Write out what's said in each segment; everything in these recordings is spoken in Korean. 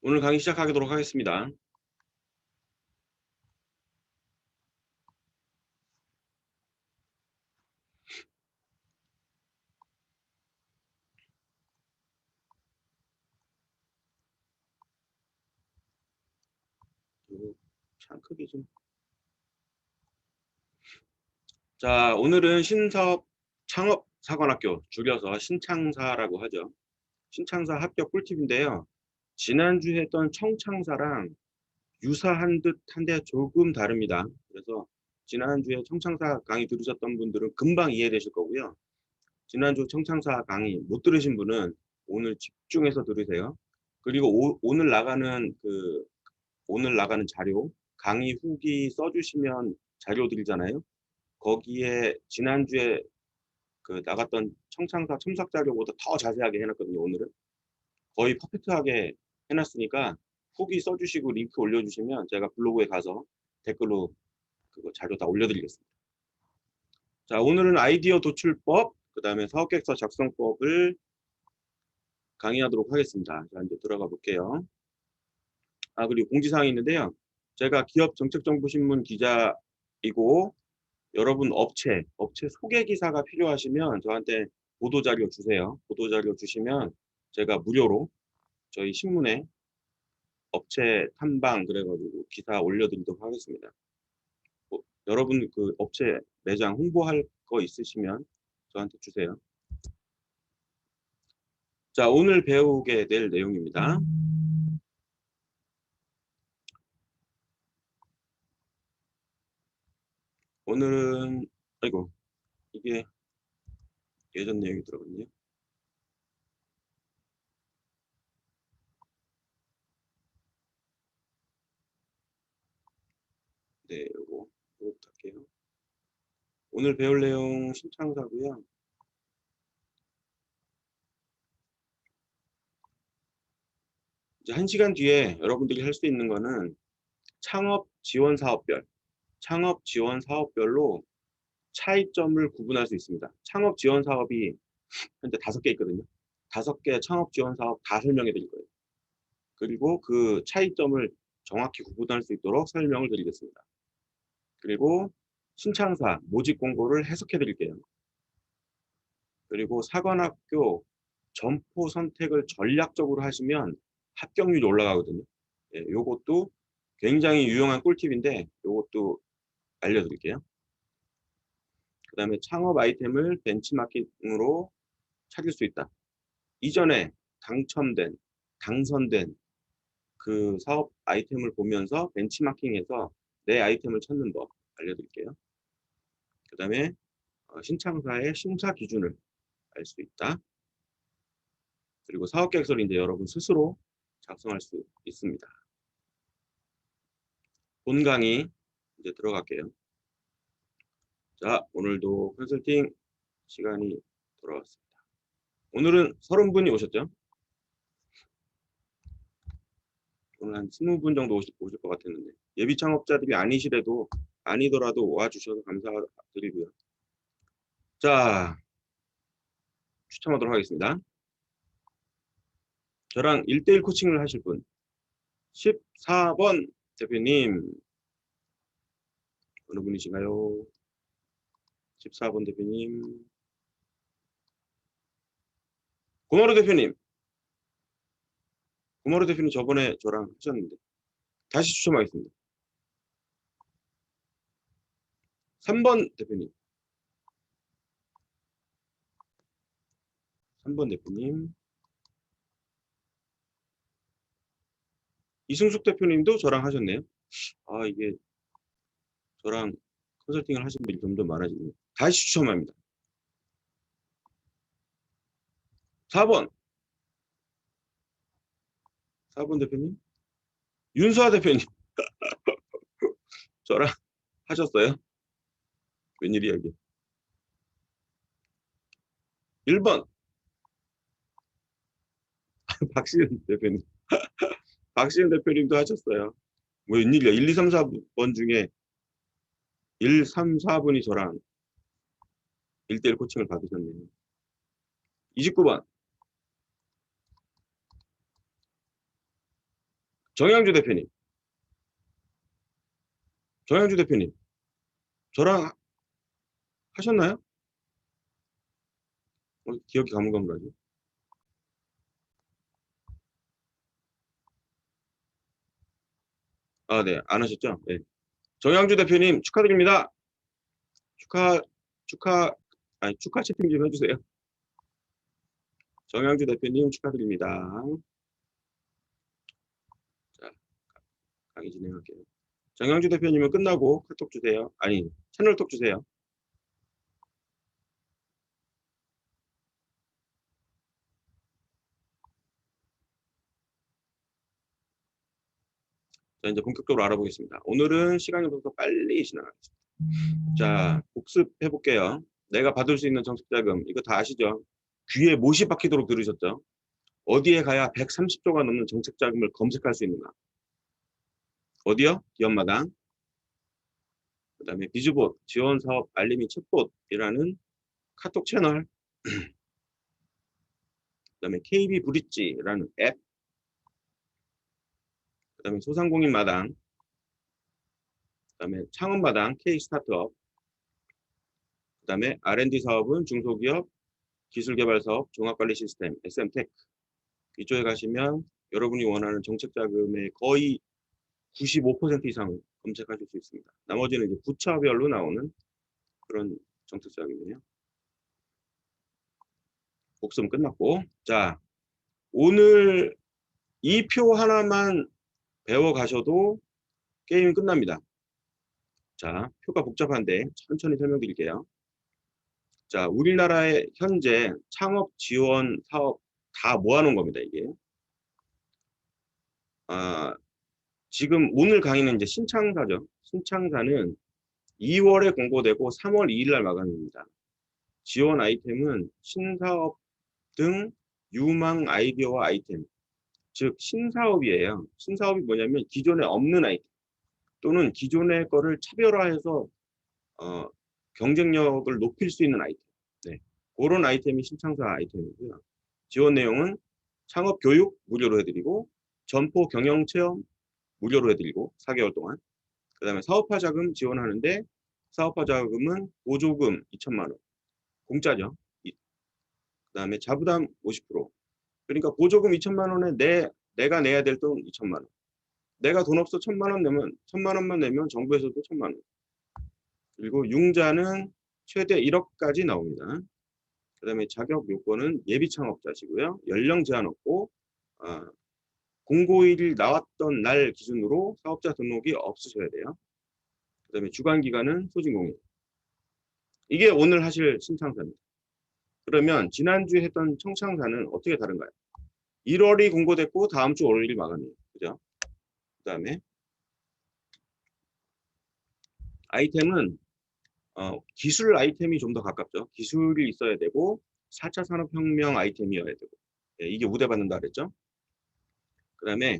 오늘 강의 시작하도록 하겠습니다. 창 크기 좀. 자, 오늘은 신사업 창업사관학교, 줄여서 신창사라고 하죠. 신창사 합격 꿀팁인데요. 지난주에 했던 청창사랑 유사한 듯한데 조금 다릅니다. 그래서 지난주에 청창사 강의 들으셨던 분들은 금방 이해되실 거고요. 지난주 청창사 강의 못 들으신 분은 오늘 집중해서 들으세요. 그리고 오늘 나가는 자료, 강의 후기 써주시면 자료 드리잖아요. 거기에 지난주에 그 나갔던 청창사 첨삭 자료보다 더 자세하게 해놨거든요. 오늘은 거의 퍼펙트하게 해놨으니까 후기 써주시고 링크 올려주시면 제가 블로그에 가서 댓글로 그거 자료 다 올려드리겠습니다. 자, 오늘은 아이디어 도출법, 그 다음에 사업계획서 작성법을 강의하도록 하겠습니다. 자, 이제 들어가 볼게요. 그리고 공지사항이 있는데요. 제가 기업정책정보신문 기자이고 여러분 업체 소개 기사가 필요하시면 저한테 보도자료 주세요. 보도자료 주시면 제가 무료로 저희 신문에 업체 탐방 그래가지고 기사 올려드리도록 하겠습니다. 여러분 그 업체 매장 홍보할 거 있으시면 저한테 주세요. 자, 오늘 배우게 될 내용입니다. 오늘은 아이고 이게 예전 내용이 들어갔네요. 네, 요거 할게요. 오늘 배울 내용 신창사고요. 이제 1시간 뒤에 여러분들이 할 수 있는 거는 창업 지원 사업별, 창업 지원 사업별로 차이점을 구분할 수 있습니다. 창업 지원 사업이 현재 5개 있거든요. 5개 창업 지원 사업 다 설명해 드릴 거예요. 그리고 그 차이점을 정확히 구분할 수 있도록 설명을 드리겠습니다. 그리고 신창사 모집 공고를 해석해 드릴게요. 그리고 사관학교 점포 선택을 전략적으로 하시면 합격률이 올라가거든요. 예, 요것도 굉장히 유용한 꿀팁인데 요것도 알려드릴게요. 그 다음에 창업 아이템을 벤치마킹으로 찾을 수 있다. 이전에 당선된 그 사업 아이템을 보면서 벤치마킹해서 내 아이템을 찾는 법 알려드릴게요. 그 다음에 신창사의 심사 기준을 알 수 있다. 그리고 사업계획서를 이제 여러분 스스로 작성할 수 있습니다. 본 강의 이제 들어갈게요. 자, 오늘도 컨설팅 시간이 돌아왔습니다. 오늘은 30분이 오셨죠? 오늘 한 20분 정도 오실 것 같았는데 예비 창업자들이 아니더라도 와주셔서 감사드리고요. 자, 추첨하도록 하겠습니다. 저랑 1대1 코칭을 하실 분 14번 대표님 어느 분이신가요? 14번 대표님 고마루 대표님 저번에 저랑 하셨는데 다시 추첨하겠습니다. 3번 대표님 3번 대표님 이승숙 대표님도 저랑 하셨네요. 이게 저랑 컨설팅을 하신 분이 점점 많아지네요. 다시 추첨합니다. 4번 대표님 윤수아 대표님 저랑 하셨어요? 웬일이야 이게. 1번 박시은 대표님 박시은 대표님도 하셨어요. 뭐 웬일이야. 1, 2, 3, 4번 중에 1, 3, 4분이 저랑 1대1 코칭을 받으셨네요. 29번 정양주 대표님, 정양주 대표님, 저랑 하셨나요? 기억이 가물가물하지. 아, 네, 안 하셨죠? 네. 정양주 대표님 축하드립니다. 축하, 축하, 아니, 축하 채팅 좀 해주세요. 정양주 대표님 축하드립니다. 자, 강의 진행할게요. 정양주 대표님은 끝나고 카톡 주세요. 아니, 채널톡 주세요. 자, 이제 본격적으로 알아보겠습니다. 오늘은 시간이 없어서 빨리 지나가겠습니다. 자, 복습해 볼게요. 내가 받을 수 있는 정책자금, 이거 다 아시죠? 귀에 못이 박히도록 들으셨죠? 어디에 가야 130조가 넘는 정책자금을 검색할 수 있는가? 어디요? 기업마당. 그 다음에 비즈봇, 지원사업 알림이 챗봇이라는 카톡 채널. 그 다음에 KB 브릿지라는 앱. 그 다음에 소상공인 마당. 그 다음에 창업마당 K 스타트업. 그 다음에 R&D 사업은 중소기업, 기술개발사업, 종합관리 시스템, SM테크. 이쪽에 가시면 여러분이 원하는 정책자금의 거의 95% 이상을 검색하실 수 있습니다. 나머지는 이제 부처별로 나오는 그런 정책자금이에요. 복습은 끝났고, 자, 오늘 이 표 하나만 배워 가셔도 게임이 끝납니다. 자, 표가 복잡한데 천천히 설명드릴게요. 자, 우리나라의 현재 창업 지원 사업 다 모아놓은 겁니다, 이게. 아, 지금 오늘 강의는 이제 신창사죠. 신창사는 2월에 공고되고 3월 2일 날 마감입니다. 지원 아이템은 신사업 등 유망 아이디어와 아이템, 즉 신사업이에요. 신사업이 뭐냐면 기존에 없는 아이템 또는 기존의 거를 차별화해서 경쟁력을 높일 수 있는 아이템. 네. 그런 아이템이 신창사 아이템이고요. 지원 내용은 창업 교육 무료로 해드리고 점포 경영 체험 무료로 해드리고 4개월 동안. 그 다음에 사업화 자금 지원하는데 사업화 자금은 보조금 2천만 원. 공짜죠. 그 다음에 자부담 50%. 그러니까 보조금 2천만 원에 내가 내야 될 돈 2천만 원. 내가 돈 없어 1천만 원 내면 1천만 원만 내면 정부에서도 1천만 원. 그리고 융자는 최대 1억까지 나옵니다. 그 다음에 자격 요건은 예비 창업자시고요. 연령 제한 없고 공고일이 나왔던 날 기준으로 사업자 등록이 없으셔야 돼요. 그 다음에 주관 기간은 소진공인. 이게 오늘 하실 신창사입니다. 그러면 지난주에 했던 청창사는 어떻게 다른가요? 1월이 공고됐고 다음 주 월요일 마감이에요. 그죠? 그 다음에 아이템은 기술 아이템이 좀 더 가깝죠. 기술이 있어야 되고 4차 산업혁명 아이템이어야 되고 이게 우대받는다 그랬죠. 그 다음에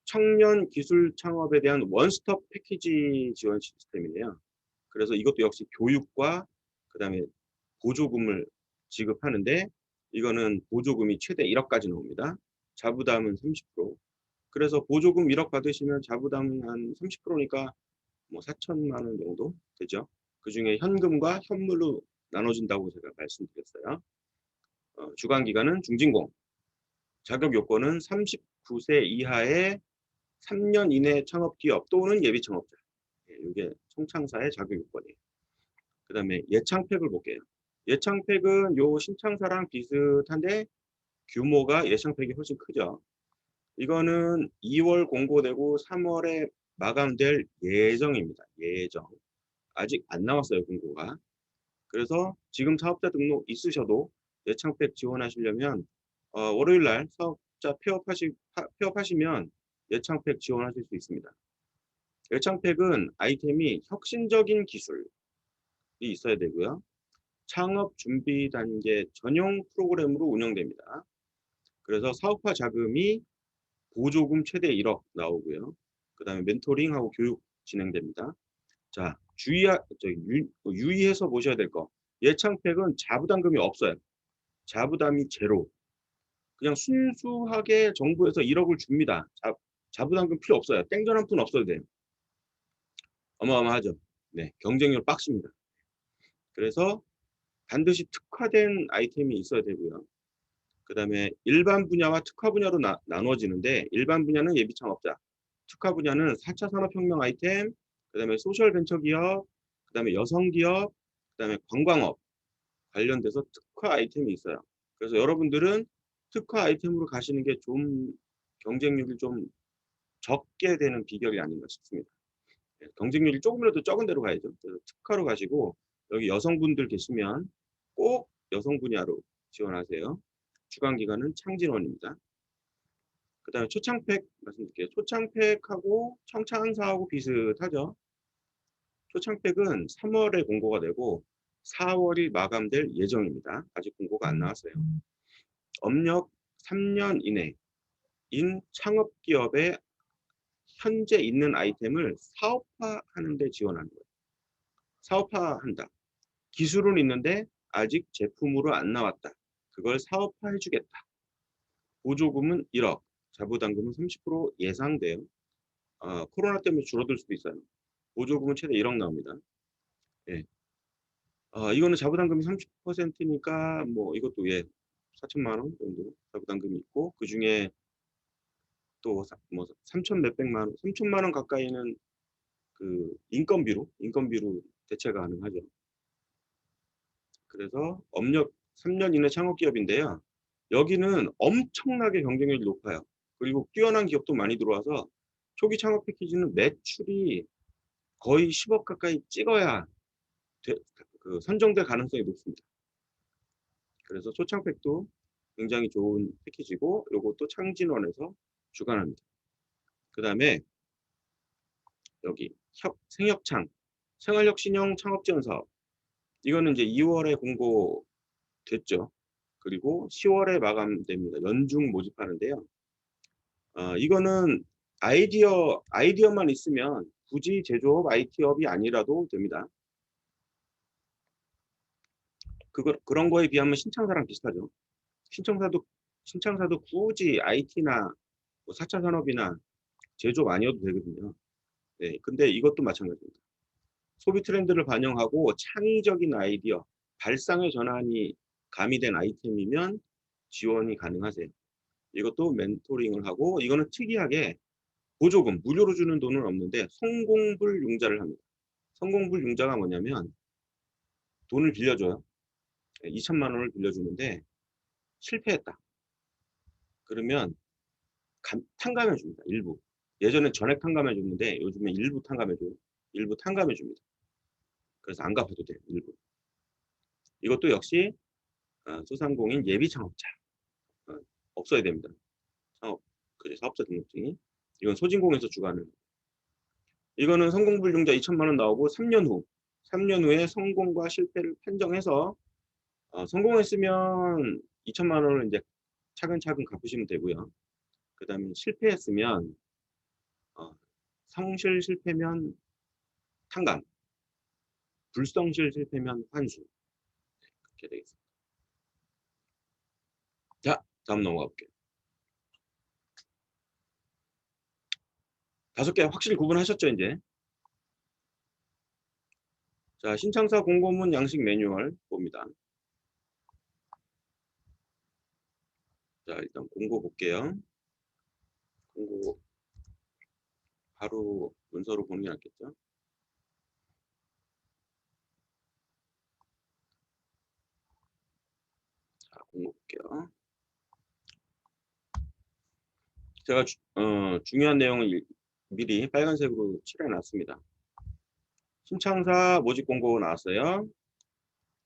청년 기술 창업에 대한 원스톱 패키지 지원 시스템이에요. 그래서 이것도 역시 교육과 그 다음에 보조금을 지급하는데 이거는 보조금이 최대 1억까지 나옵니다. 자부담은 30%. 그래서 보조금 1억 받으시면 자부담은 한 30%니까 뭐 4천만 원 정도 되죠. 그중에 현금과 현물로 나눠준다고 제가 말씀드렸어요. 주관 기간은 중진공. 자격 요건은 39세 이하의 3년 이내 창업기업 또는 예비 창업자. 이게 총창사의 자격 요건이에요. 그 다음에 예창팩을 볼게요. 예창팩은 요 신창사랑 비슷한데 규모가 예창팩이 훨씬 크죠. 이거는 2월 공고되고 3월에 마감될 예정입니다. 예정. 아직 안 나왔어요, 공고가. 그래서 지금 사업자 등록 있으셔도 예창팩 지원하시려면 월요일 날 사업자 폐업하시면 예창팩 지원하실 수 있습니다. 예창팩은 아이템이 혁신적인 기술이 있어야 되고요. 창업 준비 단계 전용 프로그램으로 운영됩니다. 그래서 사업화 자금이 보조금 최대 1억 나오고요. 그 다음에 멘토링하고 교육 진행됩니다. 자, 유의해서 보셔야 될 거. 예창팩은 자부담금이 없어요. 자부담이 제로. 그냥 순수하게 정부에서 1억을 줍니다. 자부담금 필요 없어요. 땡전 한 푼 없어도 돼요. 어마어마하죠. 네, 경쟁률 빡십니다. 그래서 반드시 특화된 아이템이 있어야 되고요. 그 다음에 일반 분야와 특화 분야로 나눠지는데, 일반 분야는 예비 창업자, 특화 분야는 4차 산업혁명 아이템, 그 다음에 소셜 벤처 기업, 그 다음에 여성 기업, 그 다음에 관광업 관련돼서 특화 아이템이 있어요. 그래서 여러분들은 특화 아이템으로 가시는 게 좀 경쟁률이 좀 적게 되는 비결이 아닌가 싶습니다. 네, 경쟁률이 조금이라도 적은 데로 가야죠. 그래서 특화로 가시고, 여기 여성분들 계시면 꼭 여성 분야로 지원하세요. 주관 기관은 창진원입니다. 그 다음에 초창팩 말씀드릴게요. 초창팩하고 청창사하고 비슷하죠. 초창팩은 3월에 공고가 되고 4월이 마감될 예정입니다. 아직 공고가 안 나왔어요. 업력 3년 이내인 창업기업에 현재 있는 아이템을 사업화하는 데 지원하는 거예요. 사업화한다. 기술은 있는데 아직 제품으로 안 나왔다. 그걸 사업화해주겠다. 보조금은 1억, 자부담금은 30% 예상돼요. 코로나 때문에 줄어들 수도 있어요. 보조금은 최대 1억 나옵니다. 예. 이거는 자부담금이 30%니까 뭐 이것도 4천만 원 정도 자부담금이 있고, 그 중에 또 뭐 3천 몇백만 원, 3천만 원 가까이는 그 인건비로 대체 가능하죠. 그래서 업력 3년 이내 창업 기업인데요. 여기는 엄청나게 경쟁력이 높아요. 그리고 뛰어난 기업도 많이 들어와서 초기 창업 패키지는 매출이 거의 10억 가까이 찍어야 선정될 가능성이 높습니다. 그래서 초창팩도 굉장히 좋은 패키지고, 요것도 창진원에서 주관합니다. 그 다음에 여기 생협창 생활혁신형 창업지원 사업, 이거는 이제 2월에 공고됐죠. 그리고 10월에 마감됩니다. 연중 모집하는데요. 이거는 아이디어만 있으면 굳이 제조업, IT업이 아니라도 됩니다. 그런 거에 비하면 신창사랑 비슷하죠. 신창사도 굳이 IT나 뭐 4차 산업이나 제조업 아니어도 되거든요. 네, 근데 이것도 마찬가지입니다. 소비 트렌드를 반영하고 창의적인 아이디어, 발상의 전환이 가미된 아이템이면 지원이 가능하세요. 이것도 멘토링을 하고, 이거는 특이하게 보조금, 무료로 주는 돈은 없는데 성공불융자를 합니다. 성공불융자가 뭐냐면 돈을 빌려줘요. 2천만 원을 빌려주는데 실패했다. 그러면 탕감해 줍니다. 일부. 예전에 전액 탕감해 줬는데 요즘에 일부 탕감해 줘요. 일부 탕감해 줍니다. 그래서 안 갚아도 돼요. 일부. 이것도 역시 소상공인 예비 창업자 없어야 됩니다. 사업자 등록증이. 이건 소진공에서 주관을. 이거는 성공불융자 2천만 원 나오고 3년 후에 성공과 실패를 판정해서 성공했으면 2천만 원을 이제 차근차근 갚으시면 되고요. 그 다음에 실패했으면 성실 실패면 탕감, 불성실 실패면 환수. 그렇게 되겠습니다. 자, 다음 넘어가 볼게요. 5개 확실히 구분하셨죠, 이제? 자, 신창사 공고문 양식 매뉴얼 봅니다. 자, 일단 공고 볼게요. 공고 바로 문서로 보는 게 낫겠죠? 자, 공고 볼게요. 제가 중요한 내용을 미리 빨간색으로 칠해놨습니다. 신창사 모집 공고 나왔어요.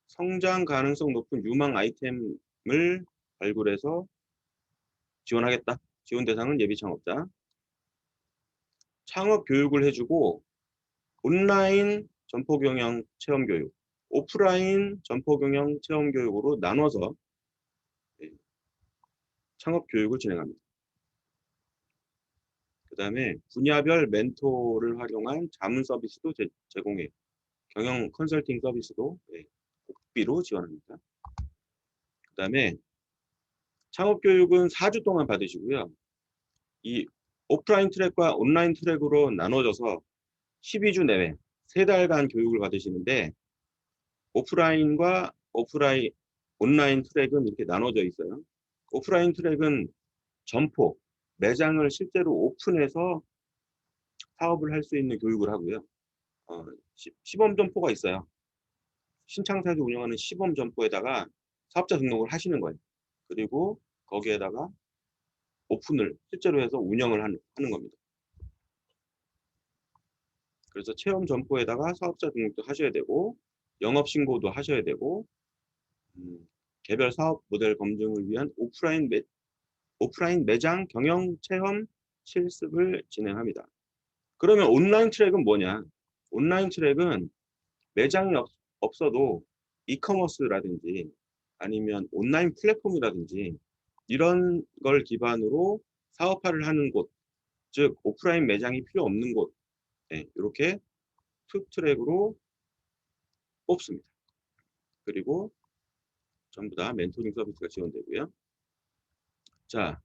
성장 가능성 높은 유망 아이템을 발굴해서 지원하겠다. 지원 대상은 예비 창업자. 창업 교육을 해주고 온라인 점포 경영 체험 교육, 오프라인 점포 경영 체험 교육으로 나눠서 창업 교육을 진행합니다. 그 다음에 분야별 멘토를 활용한 자문 서비스도 제공해요. 경영 컨설팅 서비스도 국비로 지원합니다. 그 다음에 창업 교육은 4주 동안 받으시고요. 이 오프라인 트랙과 온라인 트랙으로 나눠져서 12주 내외 3달간 교육을 받으시는데 오프라인과 온라인 트랙은 이렇게 나눠져 있어요. 오프라인 트랙은 점포, 매장을 실제로 오픈해서 사업을 할 수 있는 교육을 하고요. 시범 점포가 있어요. 신창사에서 운영하는 시범 점포에다가 사업자 등록을 하시는 거예요. 그리고 거기에다가 오픈을 실제로 해서 운영을 하는 겁니다. 그래서 체험 점포에다가 사업자 등록도 하셔야 되고 영업신고도 하셔야 되고 개별 사업 모델 검증을 위한 오프라인 매장 경영 체험 실습을 진행합니다. 그러면 온라인 트랙은 뭐냐? 온라인 트랙은 매장이 없어도 이커머스라든지 아니면 온라인 플랫폼이라든지 이런 걸 기반으로 사업화를 하는 곳, 즉 오프라인 매장이 필요 없는 곳, 이렇게 투 트랙으로 뽑습니다. 그리고 전부 다 멘토링 서비스가 지원되고요. 자,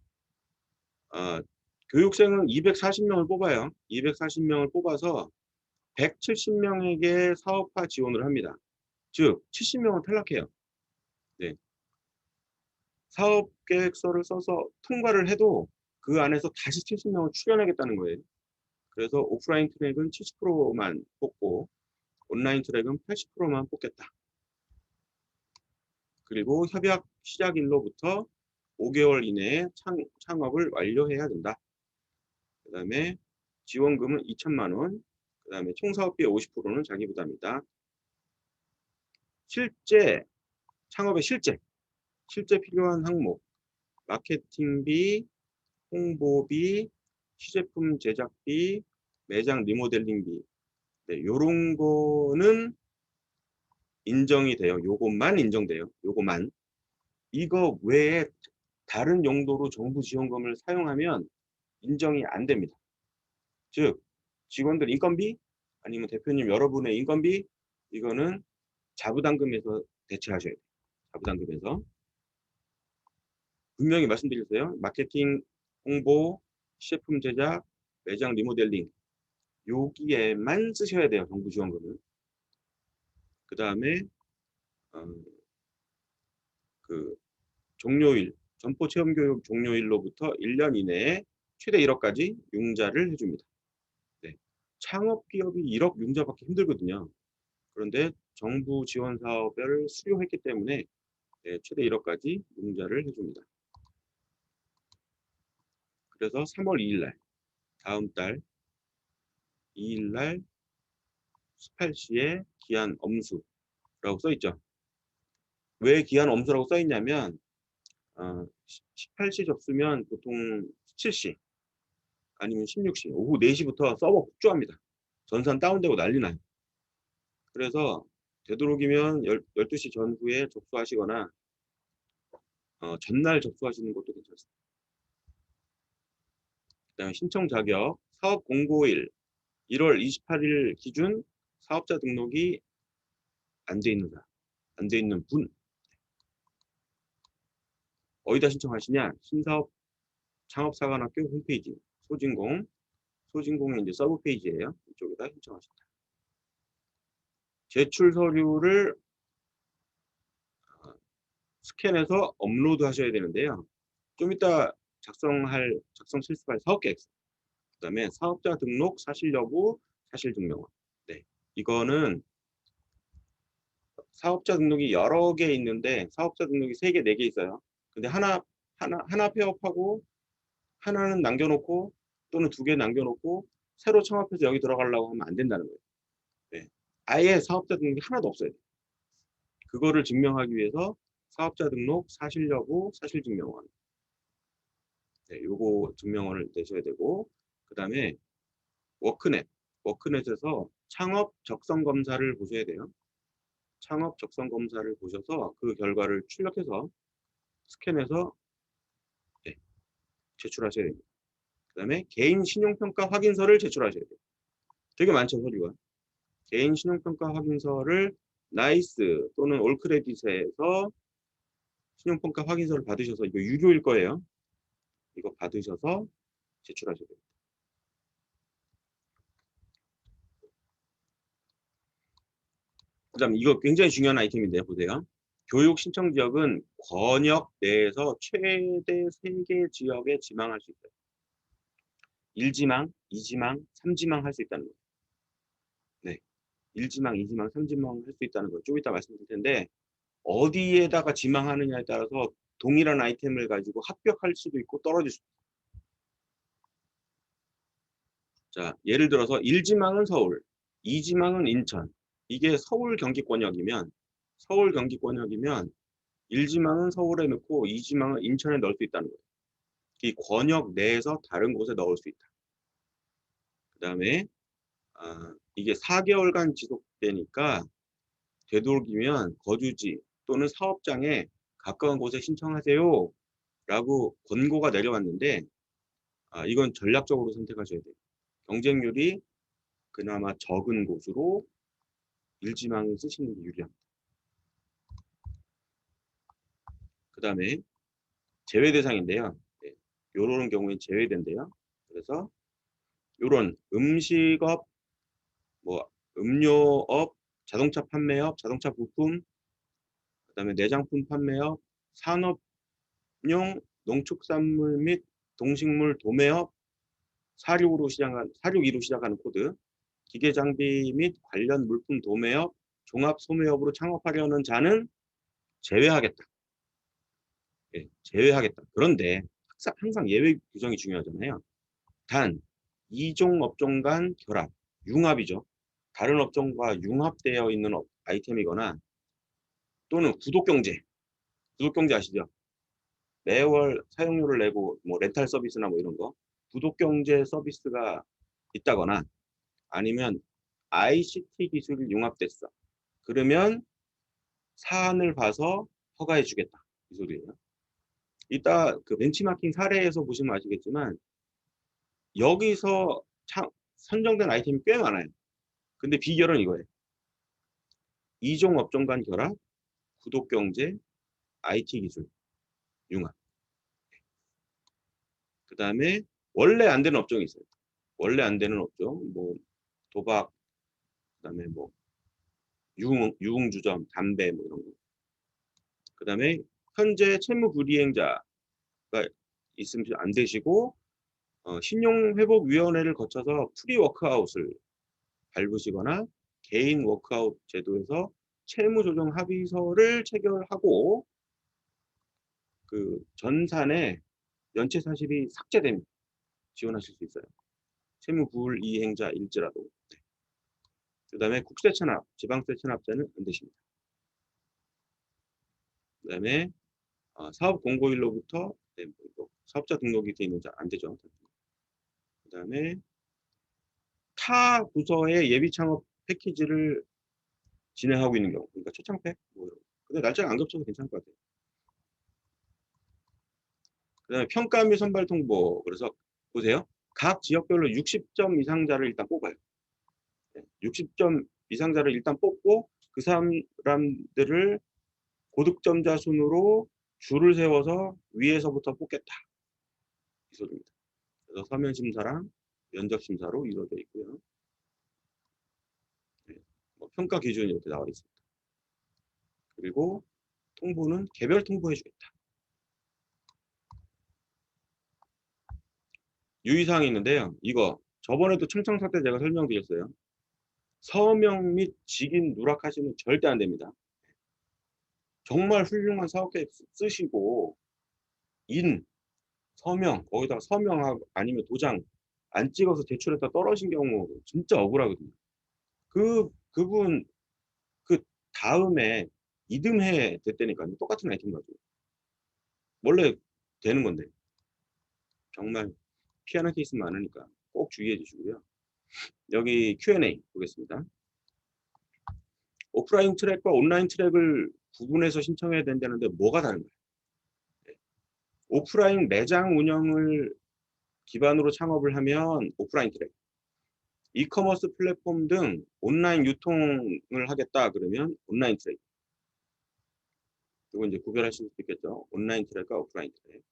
교육생은 240명을 뽑아요. 240명을 뽑아서 170명에게 사업화 지원을 합니다. 즉 70명은 탈락해요. 네. 사업 계획서를 써서 통과를 해도 그 안에서 다시 70명을 출연하겠다는 거예요. 그래서 오프라인 트랙은 70%만 뽑고 온라인 트랙은 80%만 뽑겠다. 그리고 협약 시작일로부터 5개월 이내에 창업을 완료해야 된다. 그 다음에 지원금은 2천만 원, 그 다음에 총사업비의 50%는 자기 부담이다. 실제 창업의 실제 필요한 항목, 마케팅비, 홍보비, 시제품 제작비, 매장 리모델링비, 네, 요런 거는 인정이 돼요. 요것만 인정돼요. 요것만. 이거 외에 다른 용도로 정부 지원금을 사용하면 인정이 안 됩니다. 즉 직원들 인건비 아니면 대표님 여러분의 인건비 이거는 자부담금에서 대체하셔야 돼요. 자부담금에서. 분명히 말씀드렸어요. 마케팅, 홍보, 시제품 제작, 매장 리모델링 여기에만 쓰셔야 돼요. 정부 지원금은. 그 다음에 그 종료일, 점포 체험교육 종료일로부터 1년 이내에 최대 1억까지 융자를 해줍니다. 네. 창업 기업이 1억 융자 받기 힘들거든요. 그런데 정부 지원 사업을 수료했기 때문에 네, 최대 1억까지 융자를 해줍니다. 그래서 3월 2일 날, 다음 달 2일 날 18시에 기한 엄수라고 써있죠. 왜 기한 엄수라고 써있냐면 18시 접수면 보통 17시 아니면 16시 오후 4시부터 서버 폭주합니다. 전산 다운되고 난리 나요. 그래서 되도록이면 12시 전후에 접수하시거나 전날 접수하시는 것도 괜찮습니다. 그 다음에 신청 자격 사업 공고일 1월 28일 기준 사업자 등록이 안 돼 있는 분 어디다 신청하시냐? 신사업 창업사관학교 홈페이지 소진공의 이제 서브 페이지예요. 이쪽에다 신청하신다. 제출 서류를 스캔해서 업로드 하셔야 되는데요. 좀 이따 작성 실습할 사업 계획서, 그 다음에 사업자 등록 사실 여부 사실 증명원. 네, 이거는 사업자 등록이 여러 개 있는데 사업자 등록이 3개, 4개 있어요. 근데 하나 폐업하고 하나는 남겨놓고 또는 2개 남겨놓고 새로 창업해서 여기 들어가려고 하면 안 된다는 거예요. 네. 아예 사업자 등록이 하나도 없어요. 그거를 증명하기 위해서 사업자 등록 사실 여부 사실 증명원. 네, 요거 증명원을 내셔야 되고 그 다음에 워크넷에서 창업 적성 검사를 보셔야 돼요. 창업 적성 검사를 보셔서 그 결과를 출력해서 스캔해서 네, 제출하셔야 됩니다. 그 다음에 개인 신용평가 확인서를 제출하셔야 돼요. 되게 많죠, 서류가. 개인 신용평가 확인서를 나이스 또는 올크레딧에서 신용평가 확인서를 받으셔서 이거 유료일 거예요. 이거 받으셔서 제출하셔야 됩니다. 그다음 이거 굉장히 중요한 아이템인데요. 보세요. 교육 신청 지역은 권역 내에서 최대 3개 지역에 지망할 수 있어요. 1지망, 2지망, 3지망 할 수 있다는 거예요. 네. 1지망, 2지망, 3지망 할 수 있다는 거 좀 이따 말씀드릴 텐데 어디에다가 지망하느냐에 따라서 동일한 아이템을 가지고 합격할 수도 있고 떨어질 수도 있어요. 자, 예를 들어서 1지망은 서울, 2지망은 인천. 이게 서울 경기권역이면 1지망은 서울에 넣고 2지망은 인천에 넣을 수 있다는 거예요. 이 권역 내에서 다른 곳에 넣을 수 있다. 그 다음에 이게 4개월간 지속되니까 되도록이면 거주지 또는 사업장에 가까운 곳에 신청하세요 라고 권고가 내려왔는데 이건 전략적으로 선택하셔야 돼요. 경쟁률이 그나마 적은 곳으로 일지망을 쓰시는 게 유리합니다. 그 다음에 제외 대상인데요. 네, 요런 경우에 제외된대요. 그래서 요런 음식업, 뭐 음료업, 자동차 판매업, 자동차 부품, 그다음에 내장품 판매업, 산업용 농축산물 및 동식물 도매업, 사육이로 시작하는 코드, 기계 장비 및 관련 물품 도매업, 종합 소매업으로 창업하려는 자는 제외하겠다. 예, 제외하겠다. 그런데 항상 예외 규정이 중요하잖아요. 단 이종 업종 간 결합, 융합이죠. 다른 업종과 융합되어 있는 아이템이거나 또는 구독경제 아시죠? 매월 사용료를 내고 뭐 렌탈 서비스나 뭐 이런 거 구독경제 서비스가 있다거나 아니면 ICT 기술이 융합됐어. 그러면 사안을 봐서 허가해 주겠다. 이 소리예요. 이따 그 벤치마킹 사례에서 보시면 아시겠지만 여기서 선정된 아이템이 꽤 많아요. 근데 비결은 이거예요. 이종 업종 간 결합, 구독경제, IT 기술, 융합. 그 다음에 원래 안 되는 업종이 있어요. 원래 안 되는 업종, 뭐 도박, 그 다음에 뭐 유흥주점, 담배 뭐 이런 거. 그 다음에 현재 채무불이행자가 있으면 안 되시고 신용회복위원회를 거쳐서 프리워크아웃을 밟으시거나 개인 워크아웃 제도에서 채무조정 합의서를 체결하고 그 전산에 연체 사실이 삭제됩니다. 지원하실 수 있어요. 채무불이행자일지라도. 네. 그 다음에 국세 체납, 지방세 체납자는 안 되십니다. 그 다음에 사업 공고일로부터 네, 사업자 등록이 되어 있는 자 안 되죠. 그 다음에 타 부서의 예비 창업 패키지를 진행하고 있는 경우, 그러니까 초창팩, 뭐 이런. 근데 날짜가 안 겹쳐서 괜찮을 것 같아요. 그 다음에 평가 및 선발 통보. 그래서 보세요. 각 지역별로 60점 이상자를 일단 뽑아요. 60점 이상자를 일단 뽑고 그 사람들을 고득점자 순으로 줄을 세워서 위에서부터 뽑겠다. 이 소리입니다. 그래서 서면 심사랑 면접 심사로 이루어져 있고요. 네. 뭐 평가 기준이 이렇게 나와 있습니다. 그리고 통보는 개별 통보해 주겠다. 유의사항이 있는데요. 이거 저번에도 청청사 때 제가 설명드렸어요. 서명 및 직인 누락하시면 절대 안 됩니다. 정말 훌륭한 사업 계획 쓰시고 서명 거기다가 서명하고 아니면 도장 안 찍어서 제출했다 떨어진 경우 진짜 억울하거든요. 그분 그 다음에 이듬해 됐다니까요. 똑같은 아이템 가지고 원래 되는 건데 정말 피하는 케이스 많으니까 꼭 주의해 주시고요. 여기 Q&A 보겠습니다. 오프라인 트랙과 온라인 트랙을 구분해서 신청해야 된다는데 뭐가 다른가요? 네. 오프라인 매장 운영을 기반으로 창업을 하면 오프라인 트랙, 이커머스 플랫폼 등 온라인 유통을 하겠다 그러면 온라인 트랙. 이거 이제 구별하실 수 있겠죠. 온라인 트랙과 오프라인 트랙.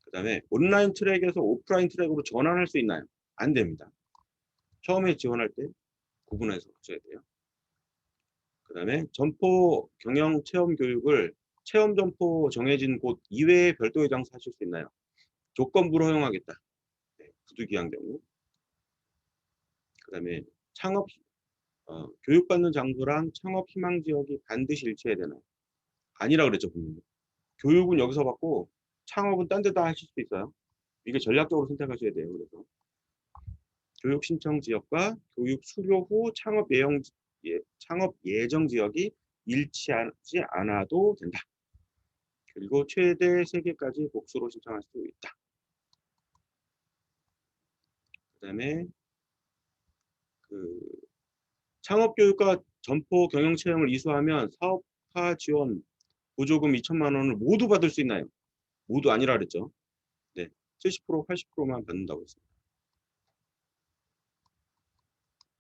그 다음에 온라인 트랙에서 오프라인 트랙으로 전환할 수 있나요? 안 됩니다. 처음에 지원할 때 구분해서 하셔야 돼요. 그다음에 점포 경영 체험 교육을 체험 점포 정해진 곳 이외에 별도의 장소 하실 수 있나요? 조건부로 허용하겠다. 네, 부득이한 경우. 그다음에 창업 교육받는 장소랑 창업 희망 지역이 반드시 일치해야 되나요? 아니라 그랬죠, 분명히. 교육은 여기서 받고 창업은 딴 데다 하실 수 있어요. 이게 전략적으로 선택하셔야 돼요. 그래서 교육 신청 지역과 교육 수료 후 창업 예정 지역이 일치하지 않아도 된다. 그리고 최대 3개까지 복수로 신청할 수 있다. 그다음에 그 창업교육과 점포 경영체험을 이수하면 사업화 지원 보조금 2천만 원을 모두 받을 수 있나요? 모두 아니라 그랬죠. 네, 70% 80%만 받는다고 했습니다.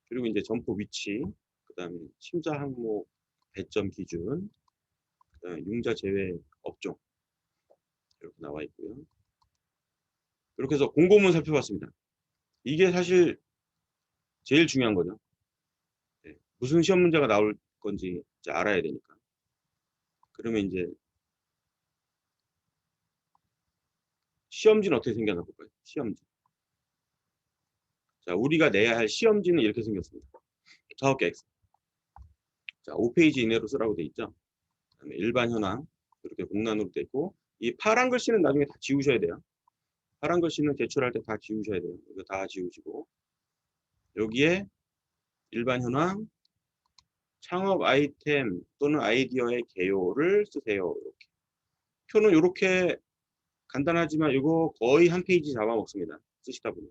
그리고 이제 점포 위치, 그다음에 심사 항목 배점 기준, 그다음에 융자 제외 업종 이렇게 나와 있고요. 이렇게 해서 공고문 살펴봤습니다. 이게 사실 제일 중요한 거죠. 네, 무슨 시험 문제가 나올 건지 이제 알아야 되니까. 그러면 이제 시험지는 어떻게 생겼나 볼까요? 시험지. 자, 우리가 내야 할 시험지는 이렇게 생겼습니다. 사업계 X. 자, 5페이지 이내로 쓰라고 돼 있죠. 그다음에 일반 현황 이렇게 공란으로 돼 있고 이 파란 글씨는 나중에 다 지우셔야 돼요. 파란 글씨는 제출할 때 다 지우셔야 돼요. 이거 다 지우시고 여기에 일반 현황, 창업 아이템 또는 아이디어의 개요를 쓰세요. 이렇게. 표는 이렇게 간단하지만 이거 거의 한 페이지 잡아먹습니다. 쓰시다 보면.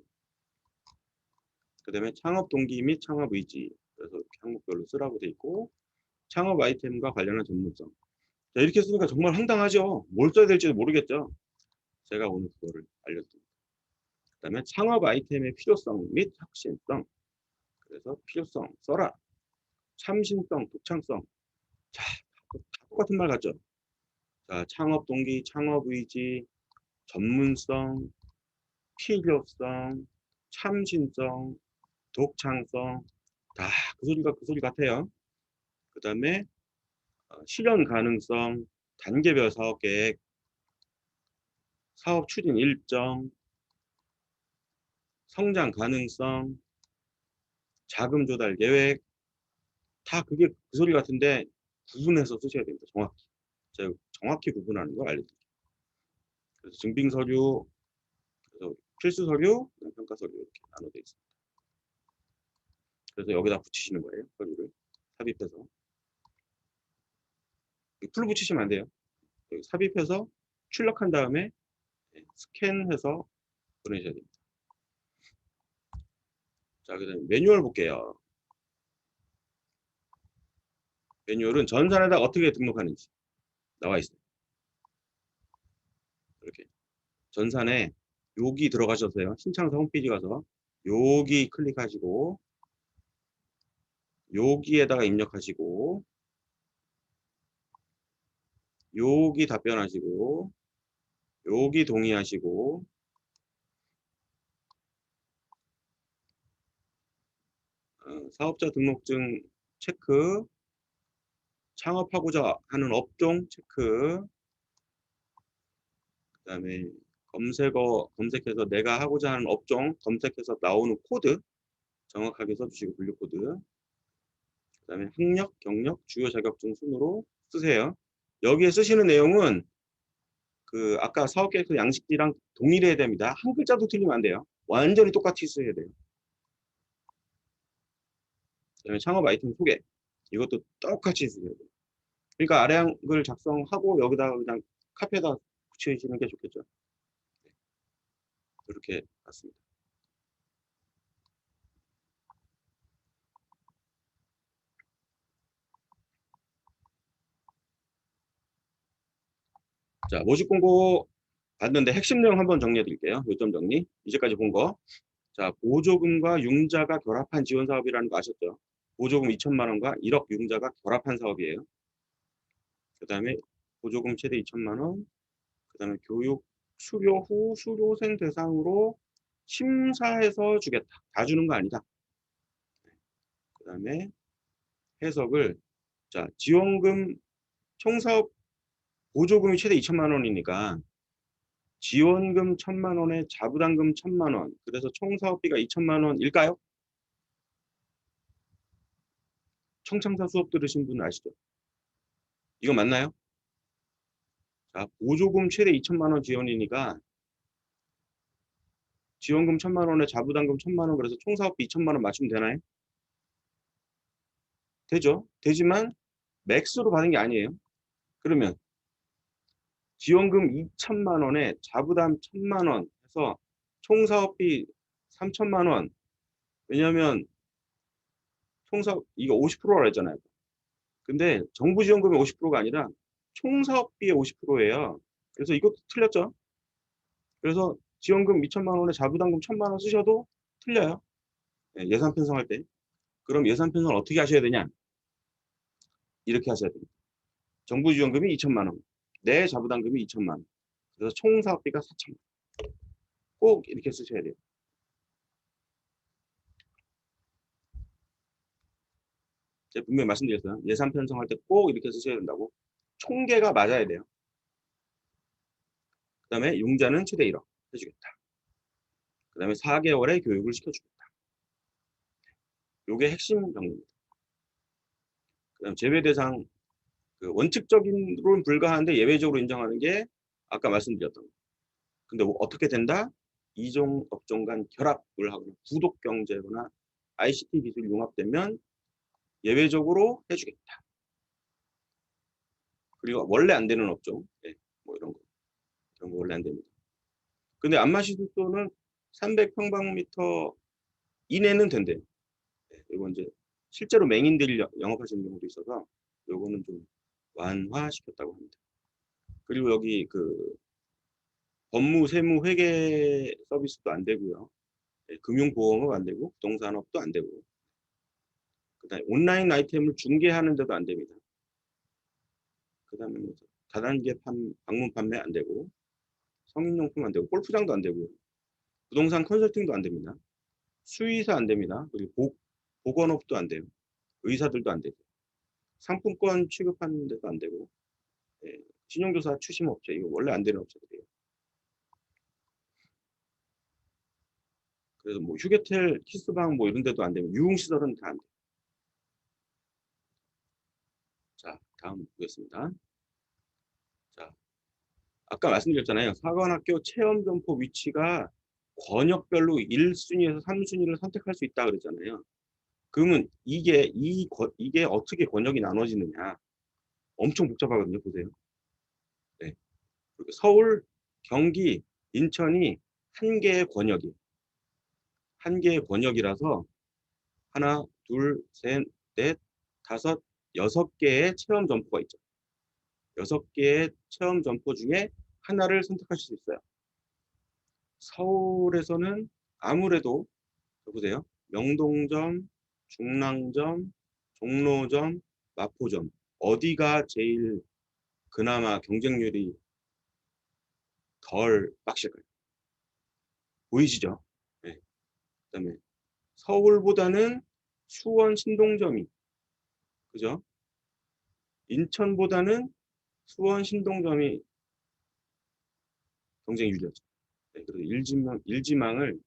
그 다음에 창업 동기 및 창업 의지. 그래서 이렇게 항목별로 쓰라고 돼 있고 창업 아이템과 관련한 전문성. 자, 이렇게 쓰니까 정말 황당하죠. 뭘 써야 될지도 모르겠죠. 제가 오늘 그거를 알려드립니다. 그 다음에 창업 아이템의 필요성 및 혁신성. 그래서 필요성 써라. 참신성, 독창성. 자, 다 똑같은 말 같죠. 자, 창업 동기, 창업 의지, 전문성, 필요성, 참신성, 독창성. 다 그 소리가 그 소리 같아요. 그 다음에 실현 가능성, 단계별 사업 계획, 사업 추진 일정, 성장 가능성, 자금 조달 계획, 다 그게 그 소리 같은데 구분해서 쓰셔야 됩니다. 정확히. 제가 정확히 구분하는 걸 알려드릴게요. 그래서 증빙 서류, 그래서 필수 서류, 평가 서류 이렇게 나눠져 있습니다. 그래서 여기다 붙이시는 거예요. 서류를 삽입해서. 풀로 붙이시면 안 돼요. 여기 삽입해서 출력한 다음에 스캔해서 보내셔야 됩니다. 자, 그다음에 매뉴얼 볼게요. 매뉴얼은 전산에다 어떻게 등록하는지 나와 있어요. 이렇게 전산에 여기 들어가셔서요. 신청서 홈페이지 가서 여기 클릭하시고 여기에다가 입력하시고 여기 답변하시고 여기 동의하시고 사업자 등록증 체크, 창업하고자 하는 업종 체크, 그다음에 검색해서 내가 하고자 하는 업종 검색해서 나오는 코드 정확하게 써주시고 분류 코드, 그다음에 학력, 경력, 주요 자격증 순으로 쓰세요. 여기에 쓰시는 내용은 그 아까 사업계획서 양식지랑 동일해야 됩니다. 한 글자도 틀리면 안 돼요. 완전히 똑같이 써야 돼요. 그다음에 창업 아이템 소개 이것도 똑같이 쓰셔야 돼요. 그러니까 아래항을 작성하고 여기다가 그냥 카페에다 붙이시는 게 좋겠죠. 네, 이렇게 맞습니다. 자, 모집 공고 봤는데 핵심 내용 한번 정리해 드릴게요. 요점 정리. 이제까지 본 거. 자, 보조금과 융자가 결합한 지원 사업이라는 거 아셨죠? 보조금 2천만 원과 1억 융자가 결합한 사업이에요. 그 다음에 보조금 최대 2천만 원, 그 다음에 교육 수료 후 수료생 대상으로 심사해서 주겠다. 다 주는 거 아니다. 그 다음에 해석을 자, 지원금 총사업 보조금이 최대 2천만 원이니까 지원금 1,000만 원에 자부담금 1,000만 원. 그래서 총사업비가 2천만 원일까요? 청창사 수업 들으신 분 아시죠? 이거 맞나요? 자, 보조금 최대 2천만 원 지원이니까 지원금 1,000만 원에 자부담금 1,000만 원, 그래서 총사업비 2천만 원 맞추면 되나요? 되죠. 되지만 맥스로 받은 게 아니에요. 그러면 지원금 2천만 원에 자부담 1,000만 원 해서 총사업비 3천만 원. 왜냐하면 총사업 이거 50%라 했잖아요. 근데 정부 지원금의 50%가 아니라 총사업비의 50%예요. 그래서 이것도 틀렸죠. 그래서 지원금 2천만 원에 자부담금 1,000만 원 쓰셔도 틀려요. 예산 편성할 때. 그럼 예산 편성을 어떻게 하셔야 되냐? 이렇게 하셔야 됩니다. 정부 지원금이 2천만 원, 내 자부담금이 2천만 원. 그래서 총 사업비가 4천만 원. 꼭 이렇게 쓰셔야 돼요. 제가 분명히 말씀드렸어요. 예산 편성할 때 꼭 이렇게 쓰셔야 된다고. 총계가 맞아야 돼요. 그 다음에 융자는 최대 1억 해주겠다. 그 다음에 4개월의 교육을 시켜주겠다. 요게 핵심 정리입니다. 그 다음 제외 대상, 그 원칙적인로는 불가한데 예외적으로 인정하는 게 아까 말씀드렸던 거. 근데 뭐 어떻게 된다? 이종 업종 간 결합을 하거나 구독 경제거나 ICT 기술 융합되면 예외적으로 해주겠다. 그리고 원래 안 되는 업종, 네, 뭐 이런 거 원래 안 됩니다. 근데 안마시술소는 300평방미터 이내는 된대요. 네, 이거 이제 실제로 맹인들이 영업하시는 경우도 있어서 요거는 좀 완화시켰다고 합니다. 그리고 여기 그 법무, 세무, 회계 서비스도 안 되고요. 네, 금융보험업 안 되고 부동산업도 안 되고, 그다음에 온라인 아이템을 중개하는 데도 안 됩니다. 그다음에 뭐 다단계 방문 판매 안 되고, 성인용품 안 되고, 골프장도 안 되고요. 부동산 컨설팅도 안 됩니다. 수의사 안 됩니다. 그리고 보건업도 안 돼요. 의사들도 안 되고, 상품권 취급하는 데도 안 되고, 예, 신용조사 추심업체, 이거 원래 안 되는 업체들이에요. 그래서 뭐 휴게텔, 키스방 뭐 이런 데도 안 되고, 유흥시설은 다 안 돼요. 자, 다음 보겠습니다. 자, 아까 말씀드렸잖아요. 사관학교 체험점포 위치가 권역별로 1순위에서 3순위를 선택할 수 있다 그랬잖아요. 그러면 이게 어떻게 권역이 나눠지느냐? 엄청 복잡하거든요. 보세요. 네. 서울, 경기, 인천이 한 개의 권역이 한 개의 권역이라서 하나, 둘, 셋, 넷, 다섯, 6개의 체험 점포가 있죠. 6개의 체험 점포 중에 하나를 선택하실 수 있어요. 서울에서는 아무래도 보세요. 명동점, 중랑점, 종로점, 마포점, 어디가 제일 그나마 경쟁률이 덜 빡실까요? 보이시죠? 네. 그다음에 서울보다는 수원 신동점이, 그죠? 인천보다는 수원 신동점이 경쟁이 유리하죠. 네, 그래서 일지망을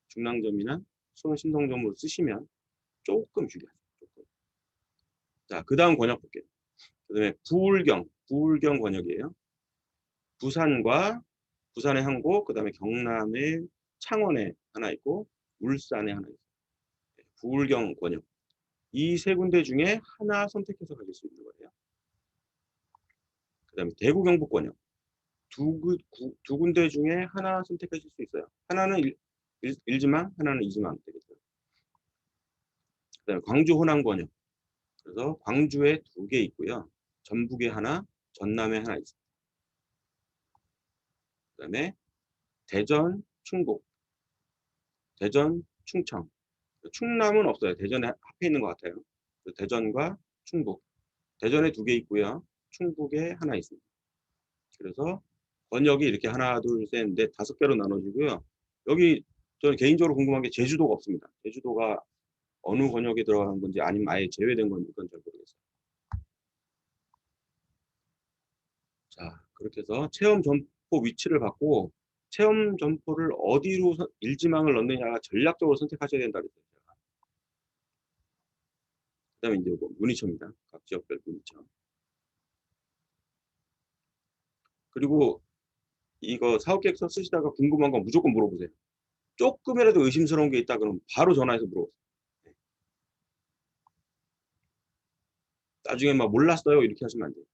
중랑점이나 수원 신동점으로 쓰시면 조금 유리하죠. 조금. 자, 그 다음 권역 볼게요. 그 다음에 부울경 권역이에요. 부산에 한 곳, 그 다음에 경남에 창원에 하나 있고, 울산에 하나 있어요. 부울경 권역. 이 세 군데 중에 하나 선택해서 가실 수 있는 거예요. 그 다음에 대구 경북 권역. 두 군데 중에 하나 선택하실 수 있어요. 하나는 일지망, 하나는 이지망 되겠죠. 그 다음에 광주 호남 권역. 그래서 광주에 2개 있고요. 전북에 하나, 전남에 하나 있어요. 그 다음에 대전, 충북, 대전, 충청. 충남은 없어요. 대전에 합해 있는 것 같아요. 대전과 충북. 대전에 2개 있고요. 충북에 하나 있습니다. 그래서 권역이 이렇게 하나, 둘, 셋, 넷, 5개로 나눠지고요. 여기 저는 개인적으로 궁금한 게 제주도가 없습니다. 제주도가 어느 권역에 들어가는 건지 아니면 아예 제외된 건지 그건 잘 모르겠어요. 자, 그렇게 해서 체험 점포 위치를 받고 체험 점포를 어디로 일지망을 넣느냐가 전략적으로 선택하셔야 된다 그랬어요. 그다음에 이제 뭐 문의처입니다. 각 지역별 문의처. 그리고 이거 사업계획서 쓰시다가 궁금한 건 무조건 물어보세요. 조금이라도 의심스러운 게 있다 그러면 바로 전화해서 물어보세요. 네. 나중에 막 몰랐어요 이렇게 하시면 안 돼요.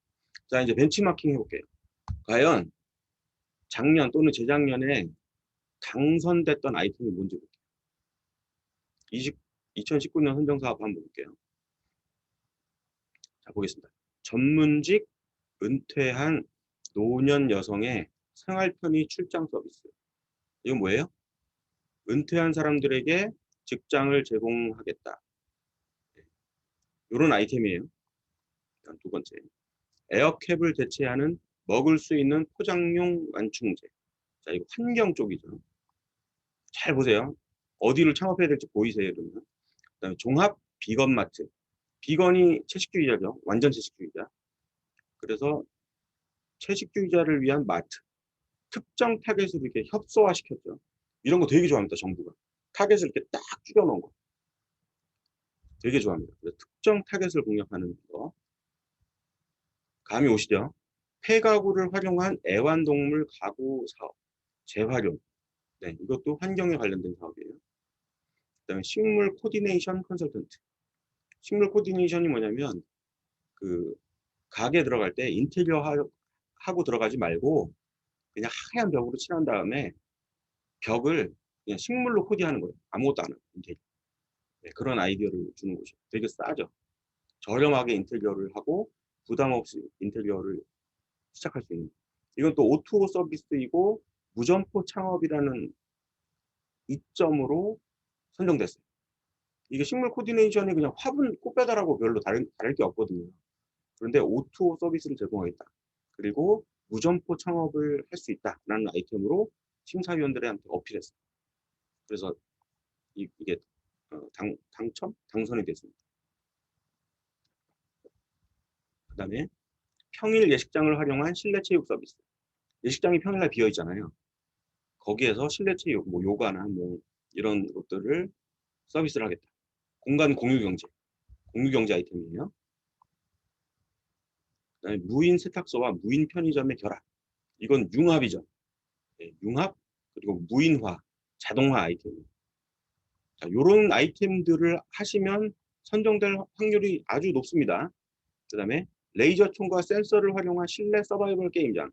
자, 이제 벤치마킹 해볼게요. 과연 작년 또는 재작년에 당선됐던 아이템이 뭔지 볼게요. 2019년 선정사업 한번 볼게요. 자, 보겠습니다. 전문직 은퇴한 노년 여성의 생활편의 출장 서비스. 이건 뭐예요? 은퇴한 사람들에게 직장을 제공하겠다. 이런 아이템이에요. 두 번째. 에어캡을 대체하는 먹을 수 있는 포장용 완충제. 자, 이거 환경 쪽이죠. 잘 보세요. 어디를 창업해야 될지 보이세요, 그러면. 그다음에 종합 비건 마트. 비건이 채식주의자죠. 완전 채식주의자. 그래서 채식주의자를 위한 마트. 특정 타겟을 이렇게 협소화시켰죠. 이런 거 되게 좋아합니다, 정부가. 타겟을 이렇게 딱 줄여놓은 거. 되게 좋아합니다. 그래서 특정 타겟을 공략하는 거. 감이 오시죠? 폐가구를 활용한 애완동물 가구 사업. 재활용. 네, 이것도 환경에 관련된 사업이에요. 그다음에 식물 코디네이션 컨설턴트. 식물 코디네이션이 뭐냐면 그 가게 들어갈 때 인테리어 하고 들어가지 말고 그냥 하얀 벽으로 칠한 다음에 벽을 그냥 식물로 코디하는 거예요. 아무것도 안 하고 인테리어. 네, 그런 아이디어를 주는 곳이에요. 되게 싸죠. 저렴하게 인테리어를 하고 부담 없이 인테리어를 시작할 수 있는. 이건 또 O2O 서비스이고 무점포 창업이라는 이점으로 선정됐어요. 이게 식물 코디네이션이 그냥 화분 꽃배달하고 별로 다를 게 없거든요. 그런데 O2O 서비스를 제공하겠다. 그리고 무점포 창업을 할 수 있다라는 아이템으로 심사위원들한테 어필했어요. 그래서 이게 당선이 됐습니다. 그 다음에 평일 예식장을 활용한 실내 체육 서비스. 예식장이 평일날 비어 있잖아요. 거기에서 실내 체육, 뭐 요가나 뭐 이런 것들을 서비스를 하겠다. 공간 공유 경제, 공유 경제 아이템이에요. 그다음에 무인 세탁소와 무인 편의점의 결합. 이건 융합이죠. 네, 융합 그리고 무인화, 자동화 아이템. 자, 이런 아이템들을 하시면 선정될 확률이 아주 높습니다. 그다음에 레이저 총과 센서를 활용한 실내 서바이벌 게임장.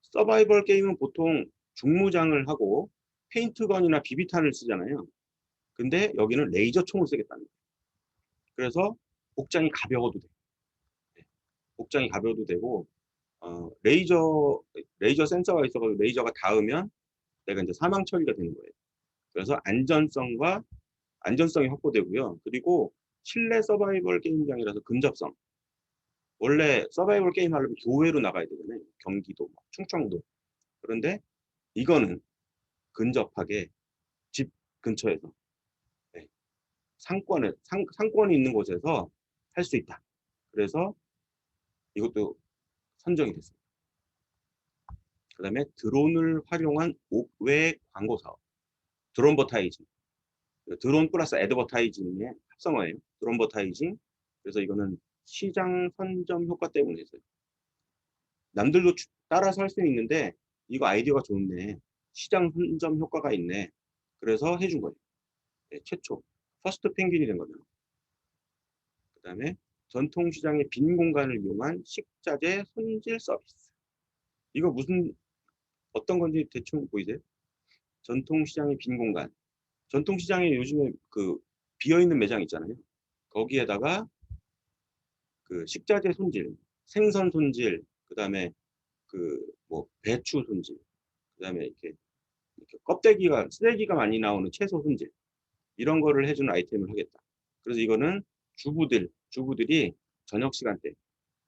서바이벌 게임은 보통 중무장을 하고 페인트건이나 비비탄을 쓰잖아요. 근데 여기는 레이저 총을 쓰겠다는 거예요. 그래서 복장이 가벼워도 돼요. 네, 복장이 가벼워도 되고 레이저 센서가 있어가지고 레이저가 닿으면 내가 이제 사망 처리가 되는 거예요. 그래서 안전성이 확보되고요. 그리고 실내 서바이벌 게임장이라서 근접성. 원래 서바이벌 게임 하려면 교외로 나가야 되잖아요. 경기도, 충청도. 그런데 이거는 근접하게 집 근처에서 네, 상권이 있는 곳에서 할 수 있다. 그래서 이것도 선정이 됐습니다. 그 다음에 드론을 활용한 옥외 광고 사업. 드론버타이징. 드론 플러스 애드버타이징의 합성어예요. 드론버타이징. 그래서 이거는 시장 선점 효과 때문에 있어요. 남들도 따라서 할 수 있는데 이거 아이디어가 좋네. 시장 선점 효과가 있네. 그래서 해준 거예요. 네, 최초. 퍼스트 펭귄이 된 거죠. 그 다음에 전통시장의 빈 공간을 이용한 식자재 손질 서비스. 이거 어떤 건지 대충 보이세요? 전통시장의 빈 공간. 전통시장에 요즘에 그 비어있는 매장 있잖아요. 거기에다가 그 식자재 손질, 생선 손질, 그 다음에 그 뭐 배추 손질, 그 다음에 이렇게 쓰레기가 많이 나오는 채소 손질, 이런 거를 해주는 아이템을 하겠다. 그래서 이거는 주부들이 저녁 시간대,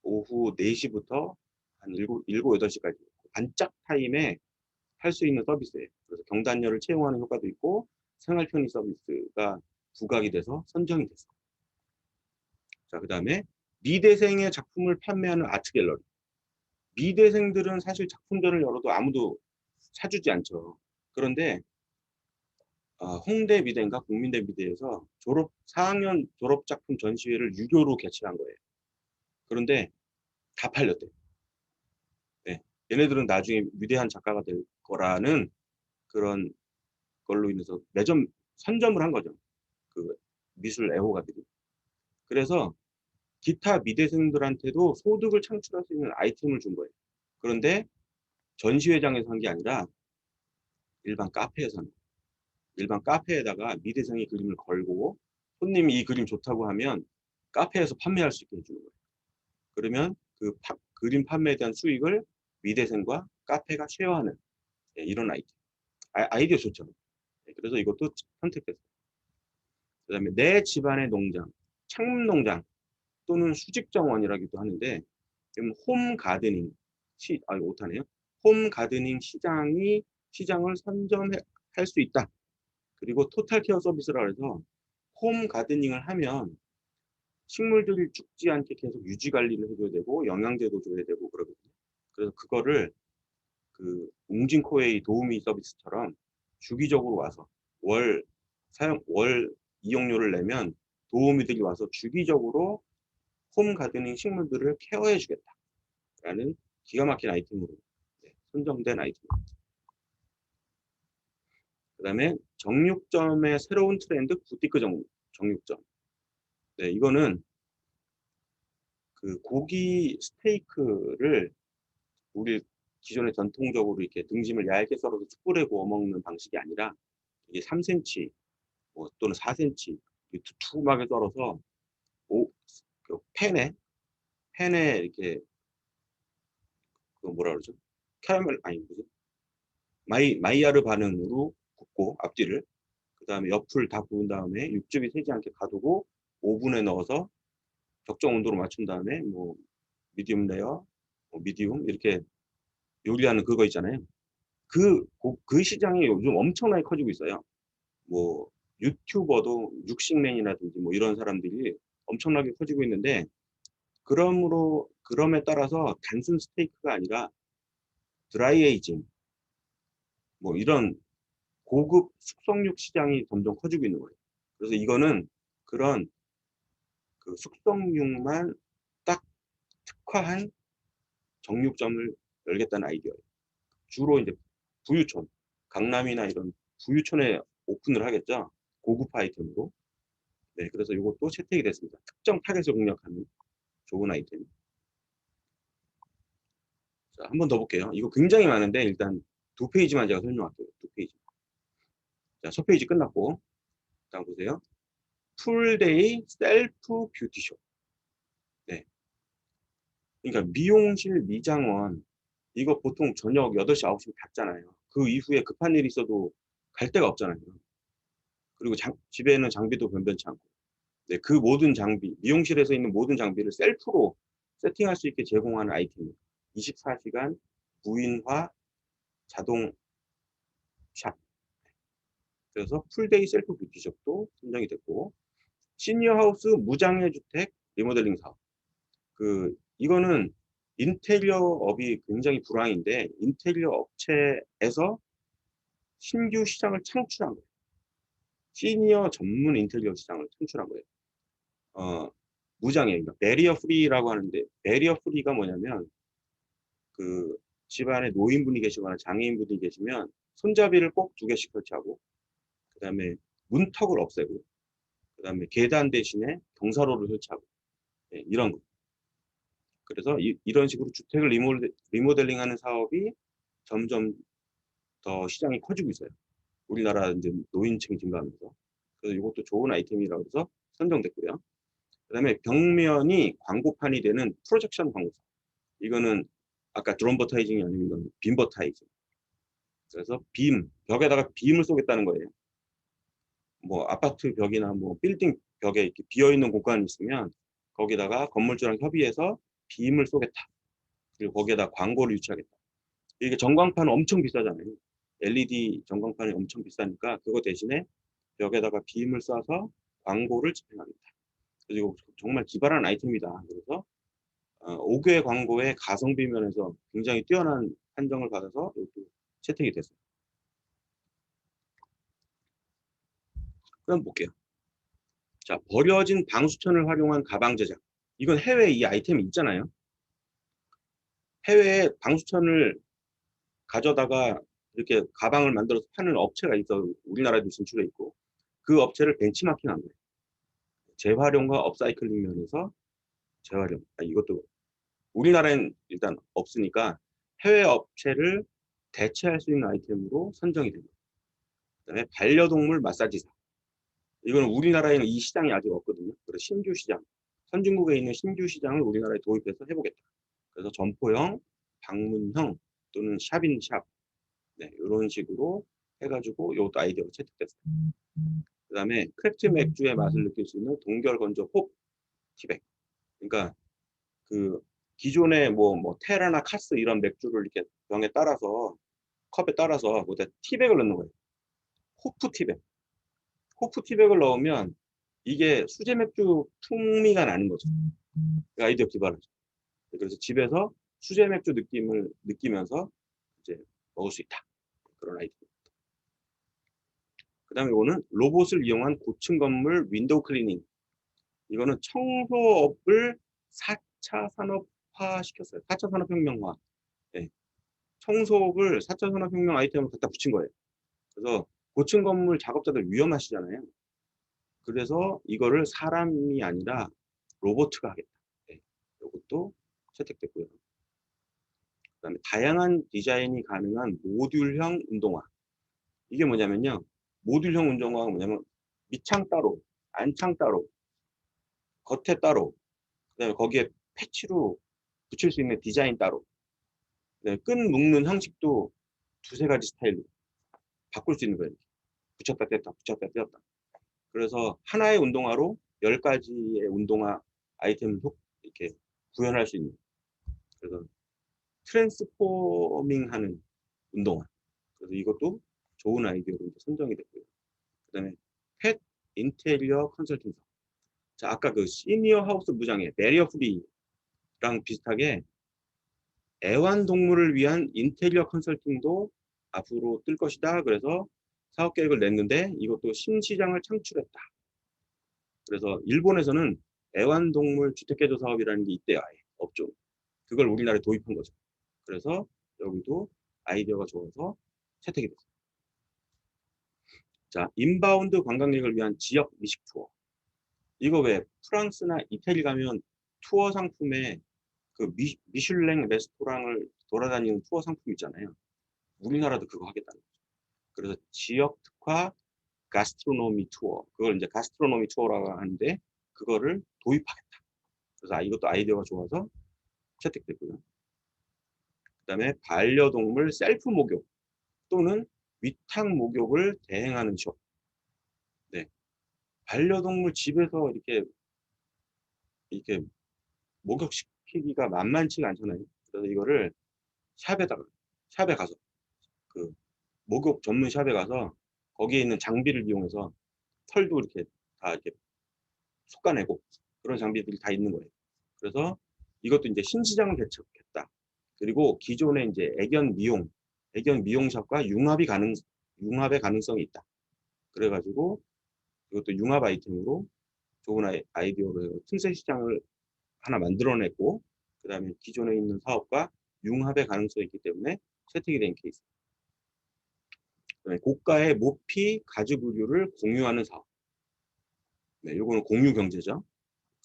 오후 4시부터 한 7, 8시까지 반짝 타임에 할 수 있는 서비스예요. 그래서 경단녀를 채용하는 효과도 있고 생활 편의 서비스가 부각이 돼서 선정이 됐어요. 자, 그 다음에 미대생의 작품을 판매하는 아트 갤러리. 미대생들은 사실 작품전을 열어도 아무도 사주지 않죠. 그런데 홍대 미대인가 국민대 미대에서 4학년 졸업작품 전시회를 유료로 개최한 거예요. 그런데 다 팔렸대. 네. 얘네들은 나중에 위대한 작가가 될 거라는 그런 걸로 인해서 매점 선점을 한 거죠. 그 미술 애호가들이. 그래서 기타 미대생들한테도 소득을 창출할 수 있는 아이템을 준 거예요. 그런데 전시회장에서 한 게 아니라 일반 카페에서는 일반 카페에다가 미대생이 그림을 걸고 손님이 이 그림 좋다고 하면 카페에서 판매할 수 있게 해주는 거예요. 그러면 그 그림 판매에 대한 수익을 미대생과 카페가 쉐어하는 이런 아이템. 아이디어 좋죠. 그래서 이것도 선택됐어요. 그 다음에 내 집안의 농장, 창문농장 또는 수직정원이라기도 하는데 지금 홈 가드닝, 오타네요. 홈 가드닝 시장을 선점할 수 있다. 그리고 토탈 케어 서비스라 해서 홈 가드닝을 하면 식물들이 죽지 않게 계속 유지 관리를 해줘야 되고 영양제도 줘야 되고 그러거든요. 그래서 그거를 그 웅진코웨이 도우미 서비스처럼 주기적으로 와서 월 이용료를 내면 도우미들이 와서 주기적으로 홈 가드닝 식물들을 케어해 주겠다라는 기가 막힌 아이템으로 선정된 아이템입니다. 그 다음에 정육점의 새로운 트렌드 부티크 정육점. 네, 이거는 그 고기 스테이크를 우리 기존에 전통적으로 이렇게 등심을 얇게 썰어서 숯불에 구워 먹는 방식이 아니라 이게 3cm 또는 4cm 두툼하게 썰어서 그 팬에 이렇게 그 뭐라 그러죠? 캐러멜 아니 뭐지? 마이야르 반응으로 굽고 앞뒤를 그 다음에 옆을 다 구운 다음에 육즙이 새지 않게 가두고 오븐에 넣어서 적정 온도로 맞춘 다음에 뭐 미디움 레어, 미디움 이렇게 요리하는 그거 있잖아요. 그 시장이 요즘 엄청나게 커지고 있어요. 뭐 유튜버도 육식맨이라든지 뭐 이런 사람들이 엄청나게 커지고 있는데 그럼에 따라서 단순 스테이크가 아니라 드라이 에이징 뭐 이런 고급 숙성육 시장이 점점 커지고 있는 거예요. 그래서 이거는 그런 그 숙성육만 딱 특화한 정육점을 열겠다는 아이디어예요. 주로 이제 부유촌, 강남이나 이런 부유촌에 오픈을 하겠죠. 고급 아이템으로. 네, 그래서 이것도 채택이 됐습니다. 특정 타겟을 공략하는 좋은 아이템. 자, 한 번 더 볼게요. 이거 굉장히 많은데 일단 2페이지만 제가 설명할게요. 2페이지. 자, 첫 페이지 끝났고 다음 보세요. 풀데이 셀프 뷰티숍. 네. 그러니까 미용실 미장원 이거 보통 저녁 8시, 9시 닫잖아요. 그 이후에 급한 일이 있어도 갈 데가 없잖아요. 그리고 집에는 장비도 변변치 않고. 네, 그 모든 장비, 미용실에서 있는 모든 장비를 셀프로 세팅할 수 있게 제공하는 아이템이에요. 24시간 무인화 자동 샵. 그래서 풀데이 셀프 뷰티숍도 선정이 됐고, 시니어 하우스 무장애 주택 리모델링 사업. 이거는 인테리어 업이 굉장히 불황인데, 인테리어 업체에서 신규 시장을 창출한 거예요. 시니어 전문 인테리어 시장을 창출한 거예요. 무장애, 그러니까 베리어 프리라고 하는데, 베리어 프리가 뭐냐면, 그 집안에 노인분이 계시거나 장애인분이 계시면 손잡이를 꼭 2개씩 설치하고, 그 다음에 문턱을 없애고, 그 다음에 계단 대신에 경사로를 설치하고, 네, 이런 거. 그래서 이런 식으로 주택을 리모델링하는 사업이 점점 더 시장이 커지고 있어요. 우리나라 이제 노인층 증가하면서. 그래서 이것도 좋은 아이템이라고 해서 선정됐고요. 그 다음에 벽면이 광고판이 되는 프로젝션 광고. 이거는 아까 드론 버타이징이 아니면 빔 버타이징. 그래서 벽에다가 빔을 쏘겠다는 거예요. 뭐 아파트 벽이나 뭐 빌딩 벽에 이렇게 비어있는 공간이 있으면 거기다가 건물주랑 협의해서 빔을 쏘겠다. 그리고 거기에다 광고를 유치하겠다. 이게 전광판은 엄청 비싸잖아요. LED 전광판이 엄청 비싸니까 그거 대신에 벽에다가 빔을 쏴서 광고를 집행하겠다. 그리고 정말 기발한 아이템이다. 그래서 5개 광고의 가성비 면에서 굉장히 뛰어난 판정을 받아서 이것도 채택이 됐어요. 그럼 볼게요. 자, 버려진 방수천을 활용한 가방 제작. 이건 해외에 이 아이템이 있잖아요. 해외에 방수천을 가져다가 이렇게 가방을 만들어서 파는 업체가 있어. 우리나라에도 진출해 있고. 그 업체를 벤치마킹한 거예요. 재활용과 업사이클링 면에서 재활용. 이것도 우리나라엔 일단 없으니까 해외 업체를 대체할 수 있는 아이템으로 선정이 됩니다. 그다음에 반려동물 마사지사. 이거는 우리나라에는 이 시장이 아직 없거든요. 그래서 신규 시장, 선진국에 있는 신규 시장을 우리나라에 도입해서 해보겠다. 그래서 점포형, 방문형 또는 샵인샵, 네, 이런 식으로 해가지고 이것도 아이디어가 채택됐어요. 그 다음에 크래프트 맥주의 맛을 느낄 수 있는 동결 건조 홉 티백. 그러니까 그 기존의 뭐 테라나 카스 이런 맥주를 이렇게 병에 따라서 컵에 따라서 거기다 티백을 넣는 거예요. 호프 티백. 호프 티백을 넣으면 이게 수제 맥주 풍미가 나는 거죠. 그 아이디어 기반이죠. 그래서 집에서 수제 맥주 느낌을 느끼면서 이제 먹을 수 있다. 그런 아이디어. 그 다음에 이거는 로봇을 이용한 고층 건물 윈도우 클리닝. 이거는 청소업을 4차 산업화 시켰어요. 4차 산업혁명화. 네. 청소업을 4차 산업혁명 아이템을 갖다 붙인 거예요. 그래서 고층 건물 작업자들 위험하시잖아요. 그래서 이거를 사람이 아니라 로봇가 하겠다. 네. 이것도 채택됐고요. 그다음에 다양한 디자인이 가능한 모듈형 운동화. 이게 뭐냐면요. 모듈형 운동화가 뭐냐면 밑창 따로, 안창 따로, 겉에 따로, 그다음에 거기에 패치로 붙일 수 있는 디자인 따로, 끈 묶는 형식도 두세 가지 스타일로 바꿀 수 있는 거예요. 붙였다 뗐다, 붙였다 뗐다. 그래서 하나의 운동화로 10가지의 운동화 아이템을 이렇게 구현할 수 있는. 그래서 트랜스포밍하는 운동화. 그래서 이것도 좋은 아이디어로 선정이 됐고요. 그 다음에 펫 인테리어 컨설팅서. 자, 아까 그 시니어 하우스 무장의 베리어 프리랑 비슷하게 애완동물을 위한 인테리어 컨설팅도 앞으로 뜰 것이다. 그래서 사업 계획을 냈는데 이것도 신시장을 창출했다. 그래서 일본에서는 애완동물 주택개조 사업이라는 게 있대요. 아예 업종. 그걸 우리나라에 도입한 거죠. 그래서 여기도 아이디어가 좋아서 채택이 됐어요. 자, 인바운드 관광객을 위한 지역 미식 투어. 이거 왜 프랑스나 이태리 가면 투어 상품에 그 미슐랭 레스토랑을 돌아다니는 투어 상품 있잖아요. 우리나라도 그거 하겠다는 거죠. 그래서 지역 특화 가스트로노미 투어. 그걸 이제 가스트로노미 투어라고 하는데 그거를 도입하겠다. 그래서 이것도 아이디어가 좋아서 채택됐고요. 그다음에 반려동물 셀프 목욕 또는 위탁 목욕을 대행하는 숍. 네. 반려동물 집에서 이렇게 목욕시키기가 만만치가 않잖아요. 그래서 이거를 샵에 가서 그 목욕 전문 샵에 가서 거기에 있는 장비를 이용해서 털도 이렇게 다 이렇게 솎아내고 그런 장비들이 다 있는 거예요. 그래서 이것도 이제 신시장을 개척했다. 그리고 기존의 이제 애견 미용샵과 융합의 가능성이 있다. 그래가지고 이것도 융합 아이템으로 좋은 아이디어로 틈새 시장을 하나 만들어냈고, 그 다음에 기존에 있는 사업과 융합의 가능성이 있기 때문에 채택이 된 케이스. 그다음에 고가의 모피 가죽 의류를 공유하는 사업. 네, 요거는 공유 경제죠.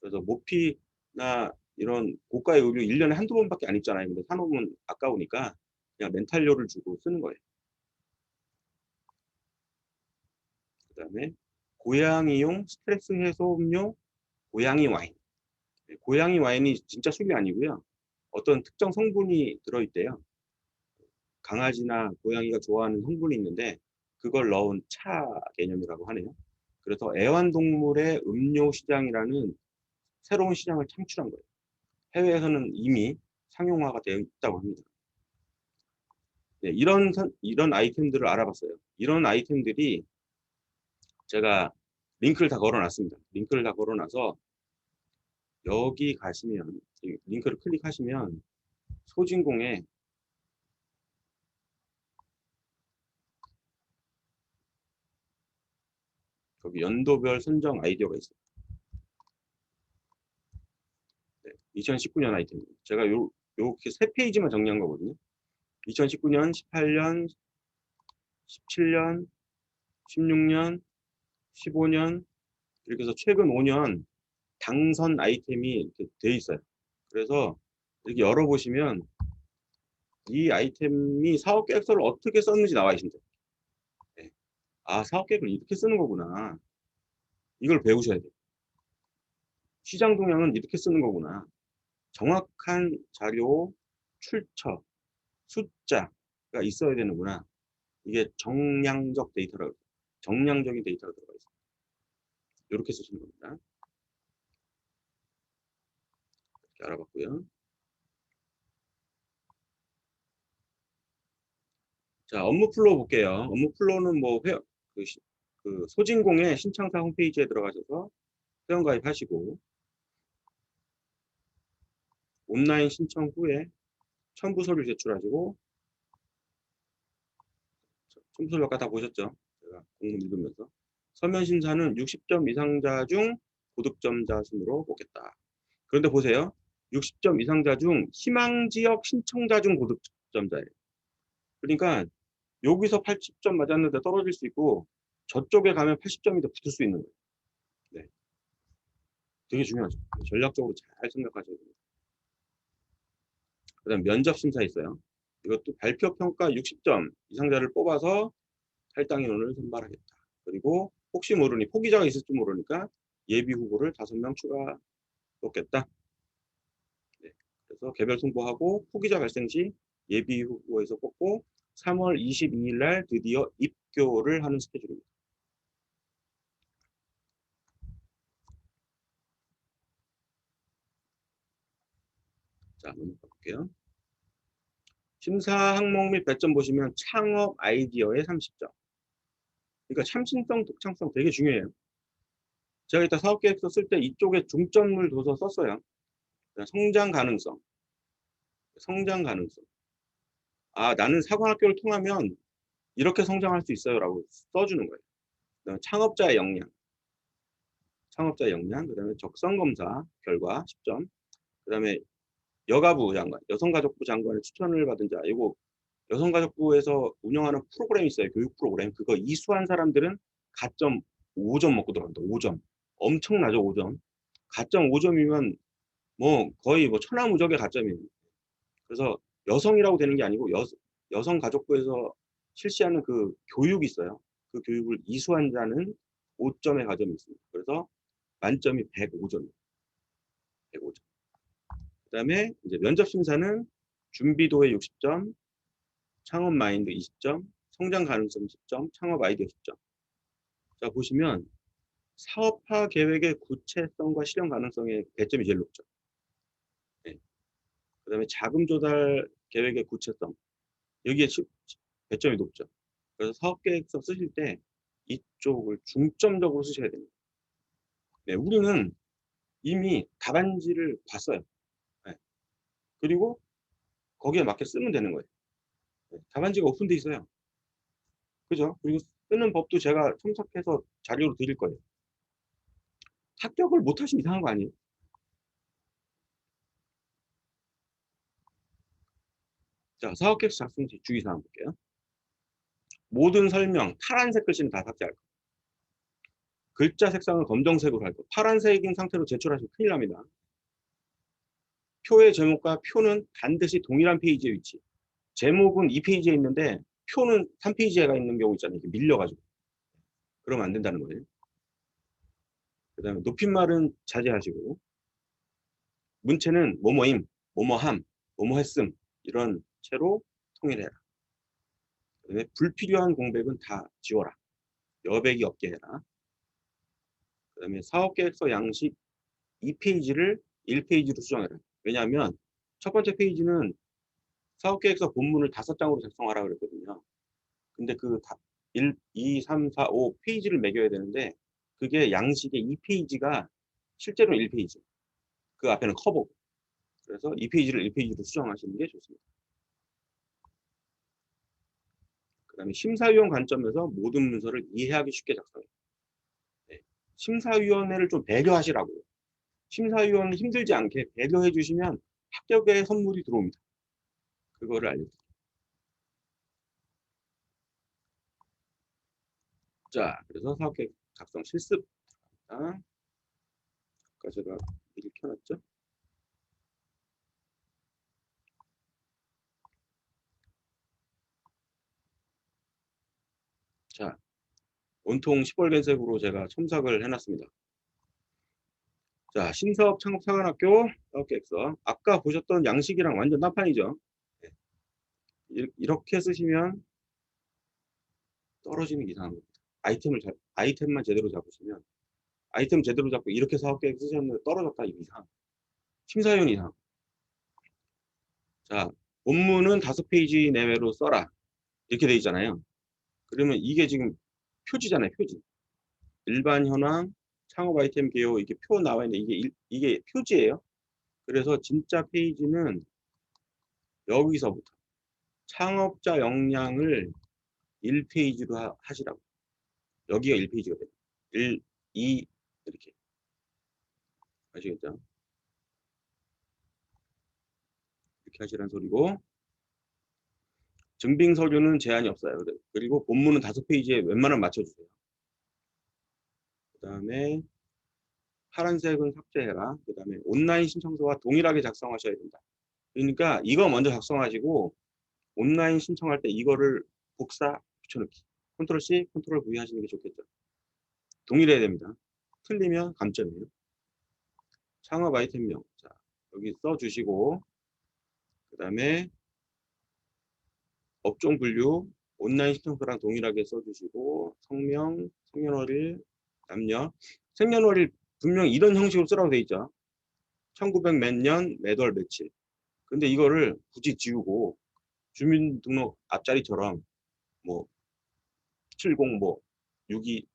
그래서 모피나 이런 고가의 의류 1년에 한두 번밖에 안 입잖아요. 근데 사놓으면 아까우니까 그냥 렌탈료를 주고 쓰는 거예요. 그 다음에 고양이용 스트레스 해소 음료 고양이 와인. 네, 고양이 와인이 진짜 술이 아니고요. 어떤 특정 성분이 들어있대요. 강아지나 고양이가 좋아하는 성분이 있는데 그걸 넣은 차 개념이라고 하네요. 그래서 애완동물의 음료 시장이라는 새로운 시장을 창출한 거예요. 해외에서는 이미 상용화가 되어 있다고 합니다. 네, 이런 아이템들을 알아봤어요. 이런 아이템들이 제가 링크를 다 걸어놨습니다. 링크를 다 걸어놔서 여기 가시면 이 링크를 클릭하시면 소진공에 거기 연도별 선정 아이디어가 있어요. 네, 2019년 아이템입니다. 제가 요렇게 세 페이지만 정리한 거거든요. 2019년, 18년, 17년, 16년, 15년 이렇게 해서 최근 5년 당선 아이템이 이렇게 돼 있어요. 그래서 이렇게 열어보시면 이 아이템이 사업계획서를 어떻게 썼는지 나와 있습니다. 네. 아, 사업계획을 이렇게 쓰는 거구나. 이걸 배우셔야 돼요. 시장 동향은 이렇게 쓰는 거구나. 정확한 자료, 출처, 숫자가 있어야 되는구나. 이게 정량적 데이터라고 해요. 정량적인 데이터가 들어가 있어요. 이렇게 쓰시는 겁니다. 이렇게 알아봤고요. 자, 업무 플로우 볼게요. 업무 플로우는 뭐 그 소진공의 신청사 홈페이지에 들어가셔서 회원가입하시고 온라인 신청 후에 첨부 서류 제출하시고 첨부 서류 아까 다 보셨죠? 제가 공문 읽으면서 서면 심사는 60점 이상자 중 고득점자 순으로 보겠다. 그런데 보세요. 60점 이상자 중 희망지역 신청자 중 고득점자예요. 그러니까 여기서 80점 맞았는데 떨어질 수 있고 저쪽에 가면 80점이 더 붙을 수 있는 거예요. 네, 되게 중요하죠. 전략적으로 잘 생각하셔야 됩니다. 그 다음 면접 심사 있어요. 이것도 발표 평가 60점 이상자를 뽑아서 할당 인원을 선발하겠다. 그리고 혹시 모르니 포기자가 있을지 모르니까 예비 후보를 5명 추가 뽑겠다. 네, 그래서 개별 송보하고 포기자 발생 시 예비 후보에서 뽑고 3월 22일 날 드디어 입교를 하는 스케줄입니다. 자, 넘어가 볼게요. 심사 항목 및 배점 보시면 창업 아이디어에 30점. 그러니까 참신성, 독창성 되게 중요해요. 제가 이따 사업계획서 쓸 때 이쪽에 중점을 둬서 썼어요. 성장 가능성. 성장 가능성. 아, 나는 사관학교를 통하면 이렇게 성장할 수 있어요. 라고 써주는 거예요. 그다음에 창업자의 역량. 창업자의 역량. 그 다음에 적성검사 결과 10점. 그 다음에 여가부 장관, 여성가족부 장관의 추천을 받은 자. 이거 여성가족부에서 운영하는 프로그램이 있어요. 교육 프로그램. 그거 이수한 사람들은 가점 5점 먹고 들어간다. 5점. 엄청나죠, 5점. 가점 5점이면 뭐 거의 뭐 천하무적의 가점이에요. 그래서 여성이라고 되는 게 아니고 여성가족부에서 실시하는 그 교육이 있어요. 그 교육을 이수한 자는 5점의 가점이 있습니다. 그래서 만점이 105점이에요. 105점. 그다음에 이제 면접 심사는 준비도에 60점, 창업 마인드 20점, 성장 가능성 10점, 창업 아이디어 10점. 자, 보시면 사업화 계획의 구체성과 실현 가능성의 배점이 제일 높죠. 네. 그다음에 자금 조달 계획의 구체성. 여기에 배점이 높죠. 그래서 사업계획서 쓰실 때 이쪽을 중점적으로 쓰셔야 됩니다. 네, 우리는 이미 답안지를 봤어요. 네. 그리고 거기에 맞게 쓰면 되는 거예요. 네, 답안지가 오픈돼 있어요. 그죠? 그리고 쓰는 법도 제가 첨삭해서 자료로 드릴 거예요. 합격을 못하시면 이상한 거 아니에요? 자, 사업계획서 작성 시 주의사항 볼게요. 모든 설명, 파란색 글씨는 다 삭제할 거. 글자 색상을 검정색으로 할 거. 파란색인 상태로 제출하시면 큰일 납니다. 표의 제목과 표는 반드시 동일한 페이지에 위치. 제목은 2페이지에 있는데 표는 3페이지에가 있는 경우 있잖아요. 이렇게 밀려가지고. 그러면 안 된다는 거예요. 그 다음에 높임말은 자제하시고 문체는 뭐뭐임, 뭐뭐함, 뭐뭐했음 이런 채로 통일해라. 그 다음에 불필요한 공백은 다 지워라. 여백이 없게 해라. 그 다음에 사업계획서 양식 2페이지를 1페이지로 수정해라. 왜냐하면 첫 번째 페이지는 사업계획서 본문을 5장으로 작성하라 그랬거든요. 근데 그 1, 2, 3, 4, 5 페이지를 매겨야 되는데 그게 양식의 2페이지가 실제로 1페이지. 그 앞에는 커버. 그래서 이 페이지를 1페이지로 수정하시는 게 좋습니다. 그 다음에 심사위원 관점에서 모든 문서를 이해하기 쉽게 작성해요. 네. 심사위원회를 좀 배려하시라고요. 심사위원을 힘들지 않게 배려해 주시면 합격의 선물이 들어옵니다. 그거를 알려드릴게요. 자, 그래서 사업계획 작성 실습. 아까 제가 미리 켜놨죠? 자, 온통 시뻘건색으로 제가 첨삭을 해놨습니다. 자, 신사업 창업 사관학교 사업계획서. 아까 보셨던 양식이랑 완전 딴판이죠. 네. 이렇게 쓰시면 떨어지는 게 이상한 겁니다. 아이템만 제대로 잡으시면, 아이템 제대로 잡고 이렇게 사업계획 쓰셨는데 떨어졌다, 이거 이상. 심사위원 이상. 자, 본문은 5페이지 내외로 써라. 이렇게 돼 있잖아요. 그러면 이게 지금 표지잖아요, 표지. 일반 현황, 창업 아이템 개요, 이게 표 나와 있는데 이게 표지예요. 그래서 진짜 페이지는 여기서부터 창업자 역량을 1페이지로 하시라고. 여기가 1페이지가 돼요. 1, 2 이렇게. 아시겠죠? 이렇게 하시라는 소리고, 증빙 서류는 제한이 없어요. 그리고 본문은 5페이지에 웬만하면 맞춰주세요. 그 다음에 파란색은 삭제해라. 그 다음에 온라인 신청서와 동일하게 작성하셔야 된다. 그러니까 이거 먼저 작성하시고 온라인 신청할 때 이거를 복사 붙여넣기. 컨트롤 C, 컨트롤 V 하시는 게 좋겠죠. 동일해야 됩니다. 틀리면 감점이에요. 창업 아이템명. 자, 여기 써주시고, 그 다음에 업종 분류, 온라인 신청서랑 동일하게 써주시고, 성명, 생년월일, 남녀. 생년월일 분명 이런 형식으로 쓰라고 돼 있죠. 1900 몇 년, 몇 월, 며칠. 근데 이거를 굳이 지우고, 주민등록 앞자리처럼, 뭐, 70, 뭐, 62,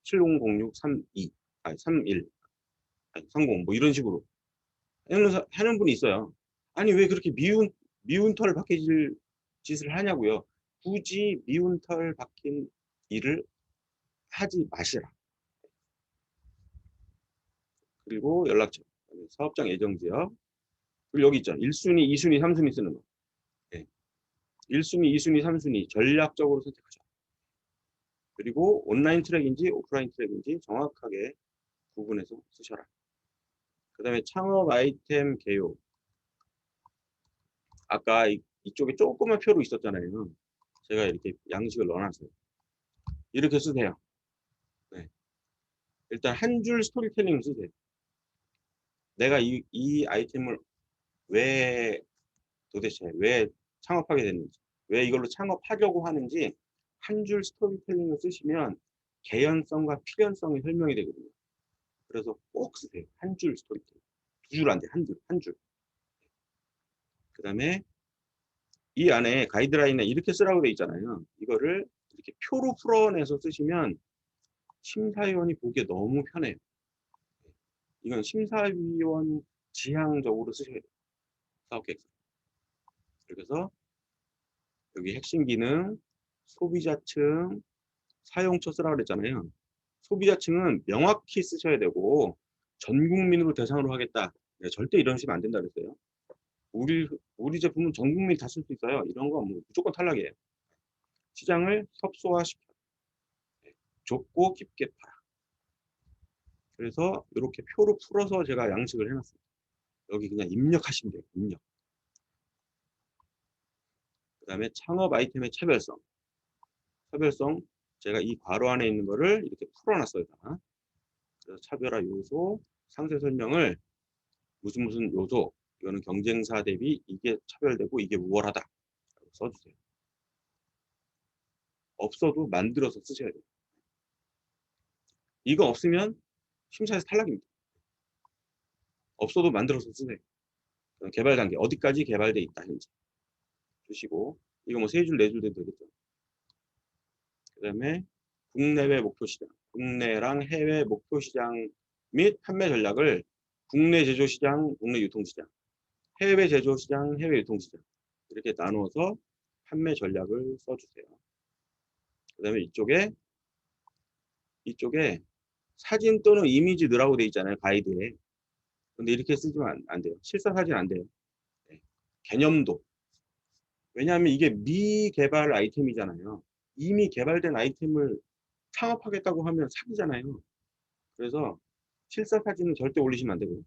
7006, 32, 아니, 31, 아니, 30, 뭐, 이런 식으로 하는 분이 있어요. 아니, 왜 그렇게 미운 털 박힐 짓을 하냐고요. 굳이 미운 털 박힌 일을 하지 마시라. 그리고 연락처, 사업장 예정지역. 그리고 여기 있죠. 1순위, 2순위, 3순위 쓰는 거. 네. 1순위, 2순위, 3순위 전략적으로 선택하죠. 그리고 온라인 트랙인지 오프라인 트랙인지 정확하게 구분해서 쓰셔라. 그 다음에 창업 아이템 개요. 아까 이쪽에 조그만 표로 있었잖아요. 제가 이렇게 양식을 넣어놨어요. 이렇게 쓰세요. 네. 일단 한 줄 스토리텔링 쓰세요. 내가 이 아이템을 왜 도대체 왜 창업하게 됐는지, 왜 이걸로 창업하려고 하는지 한 줄 스토리텔링을 쓰시면 개연성과 필연성이 설명이 되거든요. 그래서 꼭 쓰세요. 한 줄 스토리텔링. 2줄 안 돼. 한 줄, 한 줄. 그 다음에 이 안에 가이드라인에 이렇게 쓰라고 돼 있잖아요. 이거를 이렇게 표로 풀어내서 쓰시면 심사위원이 보기에 너무 편해요. 이건 심사위원 지향적으로 쓰셔야 돼요. 사업계획서. 그래서 여기 핵심 기능, 소비자층, 사용처 쓰라고 그랬잖아요. 소비자층은 명확히 쓰셔야 되고 전 국민으로 대상으로 하겠다. 네, 절대 이런 식으면 안 된다 그랬어요. 우리 제품은 전 국민이 다 쓸 수 있어요. 이런 거 뭐 무조건 탈락이에요. 시장을 협소화시켜. 네, 좁고 깊게 팔아. 그래서 이렇게 표로 풀어서 제가 양식을 해놨습니다. 여기 그냥 입력하시면 돼요. 입력. 그 다음에 창업 아이템의 차별성. 차별성, 제가 이 괄호 안에 있는 거를 이렇게 풀어놨어요. 다. 그래서 차별화 요소, 상세 설명을 무슨 요소, 이거는 경쟁사 대비 이게 차별되고 이게 우월하다. 써주세요. 없어도 만들어서 쓰셔야 돼요. 이거 없으면 심사에서 탈락입니다. 없어도 만들어서 쓰세요. 개발 단계, 어디까지 개발돼 있다 현재 주시고, 이거 뭐 3줄, 4줄 돼도 되겠죠. 그 다음에 국내외 목표 시장, 국내랑 해외 목표 시장 및 판매 전략을 국내 제조시장, 국내 유통시장, 해외 제조시장, 해외 유통시장 이렇게 나누어서 판매 전략을 써주세요. 그 다음에 이쪽에 사진 또는 이미지 넣으라고 돼 있잖아요. 가이드에. 근데 이렇게 쓰시면 안 돼요. 실사 사진 안 돼요. 네. 개념도. 왜냐하면 이게 미개발 아이템이잖아요. 이미 개발된 아이템을 창업하겠다고 하면 사기잖아요. 그래서 실사 사진은 절대 올리시면 안 되고요.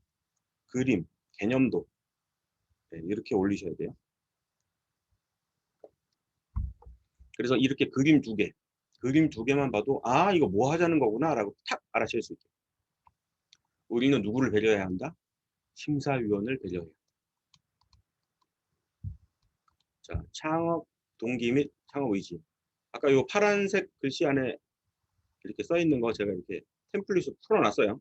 그림, 개념도 네, 이렇게 올리셔야 돼요. 그래서 이렇게 그림 두 개만 봐도 아 이거 뭐 하자는 거구나 라고 탁 알아챌 수 있어요. 우리는 누구를 배려해야 한다? 심사위원을 배려해야 한다. 자, 창업 동기 및 창업 의지. 아까 요 파란색 글씨 안에 이렇게 써 있는 거 제가 이렇게 템플릿으로 풀어놨어요.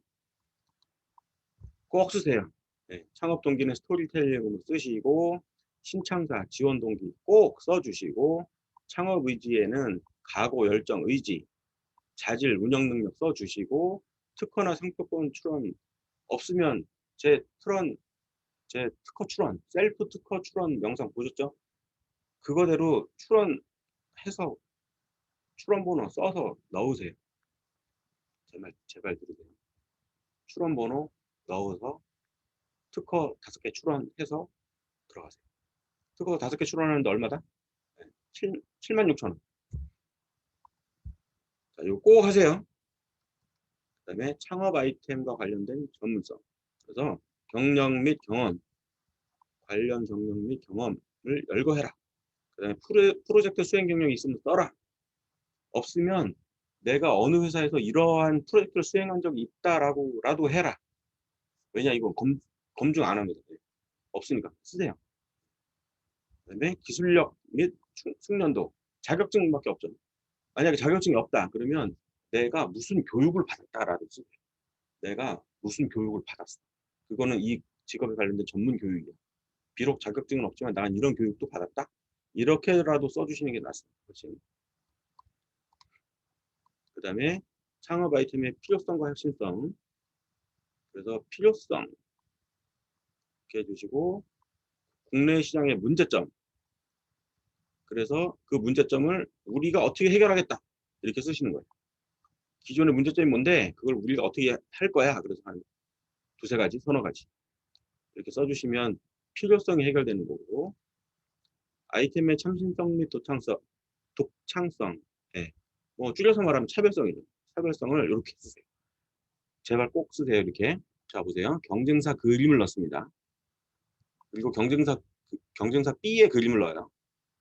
꼭 쓰세요. 네, 창업 동기는 스토리텔링으로 쓰시고 신창사 지원 동기 꼭 써주시고 창업 의지에는 각오, 열정, 의지, 자질, 운영 능력 써주시고 특허나 상표권 출원 없으면 제 특허 출원, 셀프 특허 출원 영상 보셨죠? 그거대로 출원해서 출원 번호 써서 넣으세요. 제발 들으세요. 출원 번호 넣어서 특허 5개 출원해서 들어가세요. 특허 5개 출원하는데 얼마다? 76,000원. 자, 이거 꼭 하세요. 그 다음에 창업 아이템과 관련된 전문성. 그래서 경력 및 경험, 관련 경력 및 경험을 열거해라. 그 다음에 프로젝트 수행 경력이 있으면 써라. 없으면 내가 어느 회사에서 이러한 프로젝트를 수행한 적이 있다라고라도 해라. 왜냐 이건 검증 안 합니다. 없으니까 쓰세요. 그다음에 기술력 및 숙련도 자격증밖에 없죠. 만약에 자격증이 없다 그러면 내가 무슨 교육을 받았다라든지 내가 무슨 교육을 받았어. 그거는 이 직업에 관련된 전문 교육이야. 비록 자격증은 없지만 난 이런 교육도 받았다. 이렇게라도 써주시는 게 낫습니다. 그 다음에 창업 아이템의 필요성과 혁신성. 그래서 필요성 이렇게 해주시고 국내 시장의 문제점. 그래서 그 문제점을 우리가 어떻게 해결하겠다. 이렇게 쓰시는 거예요. 기존의 문제점이 뭔데 그걸 우리가 어떻게 할 거야. 그래서 한 두세 가지, 서너 가지 이렇게 써주시면 필요성이 해결되는 거고 아이템의 참신성 및 독창성 예. 뭐 줄여서 말하면 차별성이죠. 차별성을 이렇게 쓰세요. 제발 꼭 쓰세요. 이렇게. 자 보세요. 경쟁사 그림을 넣습니다. 그리고 경쟁사 B의 그림을 넣어요.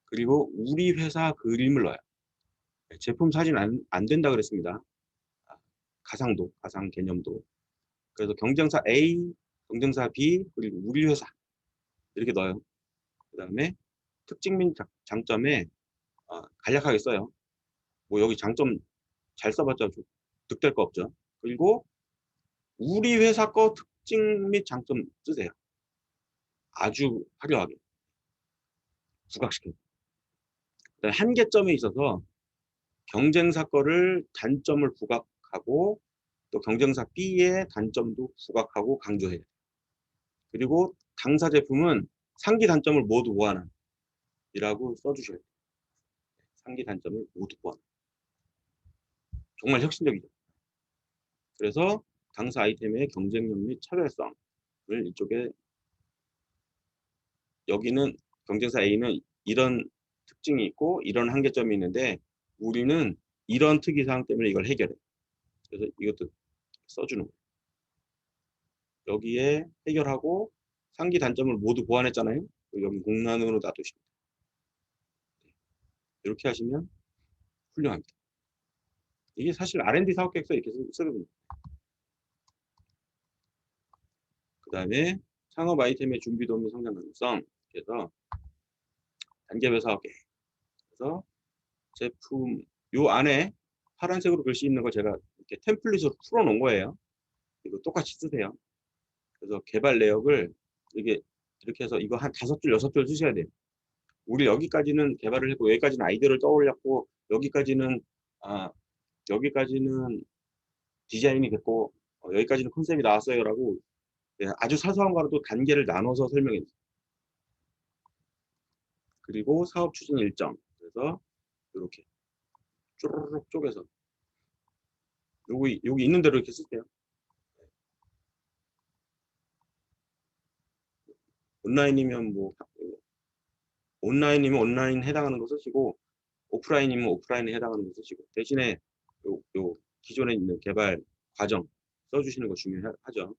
그리고 우리 회사 그림을 넣어요. 제품 사진 안 된다 그랬습니다. 가상 개념도. 그래서 경쟁사 A, 경쟁사 B, 그리고 우리 회사 이렇게 넣어요. 그 다음에 특징 및 장점에 간략하게 써요. 뭐 여기 장점 잘 써봤자 좀 득될 거 없죠. 그리고 우리 회사 거 특징 및 장점 쓰세요. 아주 화려하게 부각시켜요. 그다음에 한계점에 있어서 경쟁사 거를 단점을 부각하고 또 경쟁사 B의 단점도 부각하고 강조해요. 그리고 당사 제품은 상기 단점을 모두 보완한 이라고 써주셔야 돼요. 상기 단점을 모두 보완. 정말 혁신적이죠. 그래서 당사 아이템의 경쟁력 및 차별성을 이쪽에 여기는 경쟁사 A는 이런 특징이 있고 이런 한계점이 있는데 우리는 이런 특이사항 때문에 이걸 해결해. 그래서 이것도 써주는 거예요. 여기에 해결하고 상기 단점을 모두 보완했잖아요. 여기 공란으로 놔두십니다. 이렇게 하시면 훌륭합니다. 이게 사실 R&D 사업계획서 이렇게 쓰거든요. 그 다음에 창업 아이템의 준비도 및 성장 가능성. 그래서 단계별 사업계획. 그래서 제품 요 안에 파란색으로 글씨 있는 거 제가 이렇게 템플릿으로 풀어놓은 거예요. 이거 똑같이 쓰세요. 그래서 개발 내역을 이렇게 해서 이거 한 5줄, 6줄 쓰셔야 돼요. 우리 여기까지는 개발을 했고 여기까지는 아이디어를 떠올렸고 여기까지는 디자인이 됐고 여기까지는 컨셉이 나왔어요라고 아주 사소한 거라도 단계를 나눠서 설명해 주세요. 그리고 사업 추진 일정. 그래서 이렇게 쪼르륵 쪼개서 여기 있는 대로 이렇게 쓰세요. 온라인이면 뭐 온라인이면 온라인 해당하는 거 쓰시고 오프라인이면 오프라인에 해당하는 거 쓰시고 대신에 요 기존에 있는 개발 과정 써주시는 거 중요하죠.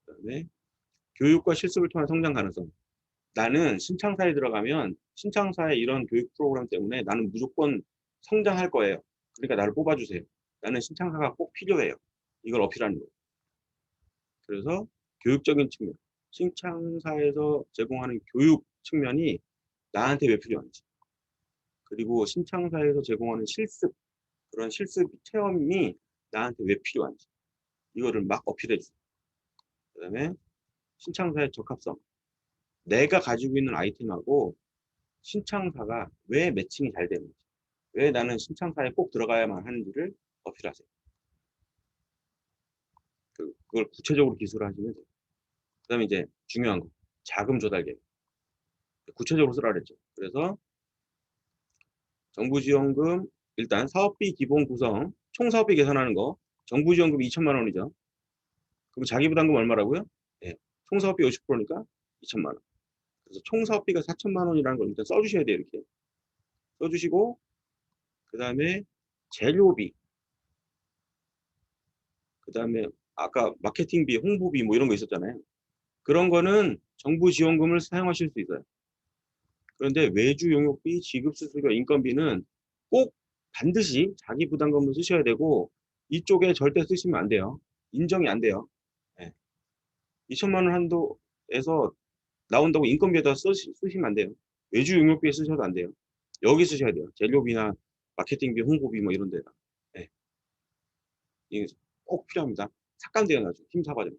그다음에 교육과 실습을 통한 성장 가능성. 나는 신창사에 들어가면 신창사의 이런 교육 프로그램 때문에 나는 무조건 성장할 거예요. 그러니까 나를 뽑아주세요. 나는 신창사가 꼭 필요해요. 이걸 어필하는 거예요. 그래서 교육적인 측면, 신창사에서 제공하는 교육 측면이 나한테 왜 필요한지, 그리고 신창사에서 제공하는 실습, 그런 실습 체험이 나한테 왜 필요한지 이거를 막 어필해 주세요. 그다음에 신창사의 적합성, 내가 가지고 있는 아이템하고 신창사가 왜 매칭이 잘 되는지, 왜 나는 신창사에 꼭 들어가야만 하는지를 어필하세요. 그걸 구체적으로 기술하시면 돼요. 그다음에 이제 중요한 거, 자금 조달 계획. 구체적으로 쓰라 그랬죠. 그래서 정부 지원금, 일단 사업비 기본 구성, 총 사업비 계산하는 거, 정부 지원금 2천만 원이죠. 그럼 자기 부담금 얼마라고요? 네. 총 사업비 50%니까 2천만 원. 그래서 총 사업비가 4천만 원이라는 걸 일단 써주셔야 돼요. 이렇게 써주시고, 그 다음에 재료비, 그 다음에 아까 마케팅비, 홍보비 뭐 이런 거 있었잖아요. 그런 거는 정부 지원금을 사용하실 수 있어요. 그런데 외주 용역비, 지급 수수료, 인건비는 꼭 반드시 자기 부담금을 쓰셔야 되고 이쪽에 절대 쓰시면 안 돼요. 인정이 안 돼요. 네. 2천만 원 한도에서 나온다고 인건비에다 쓰시면 안 돼요. 외주 용역비에 쓰셔도 안 돼요. 여기 쓰셔야 돼요. 재료비나 마케팅비, 홍보비 뭐 이런 데다. 네. 이게 꼭 필요합니다. 삭감되어 나죠. 팀 사과점.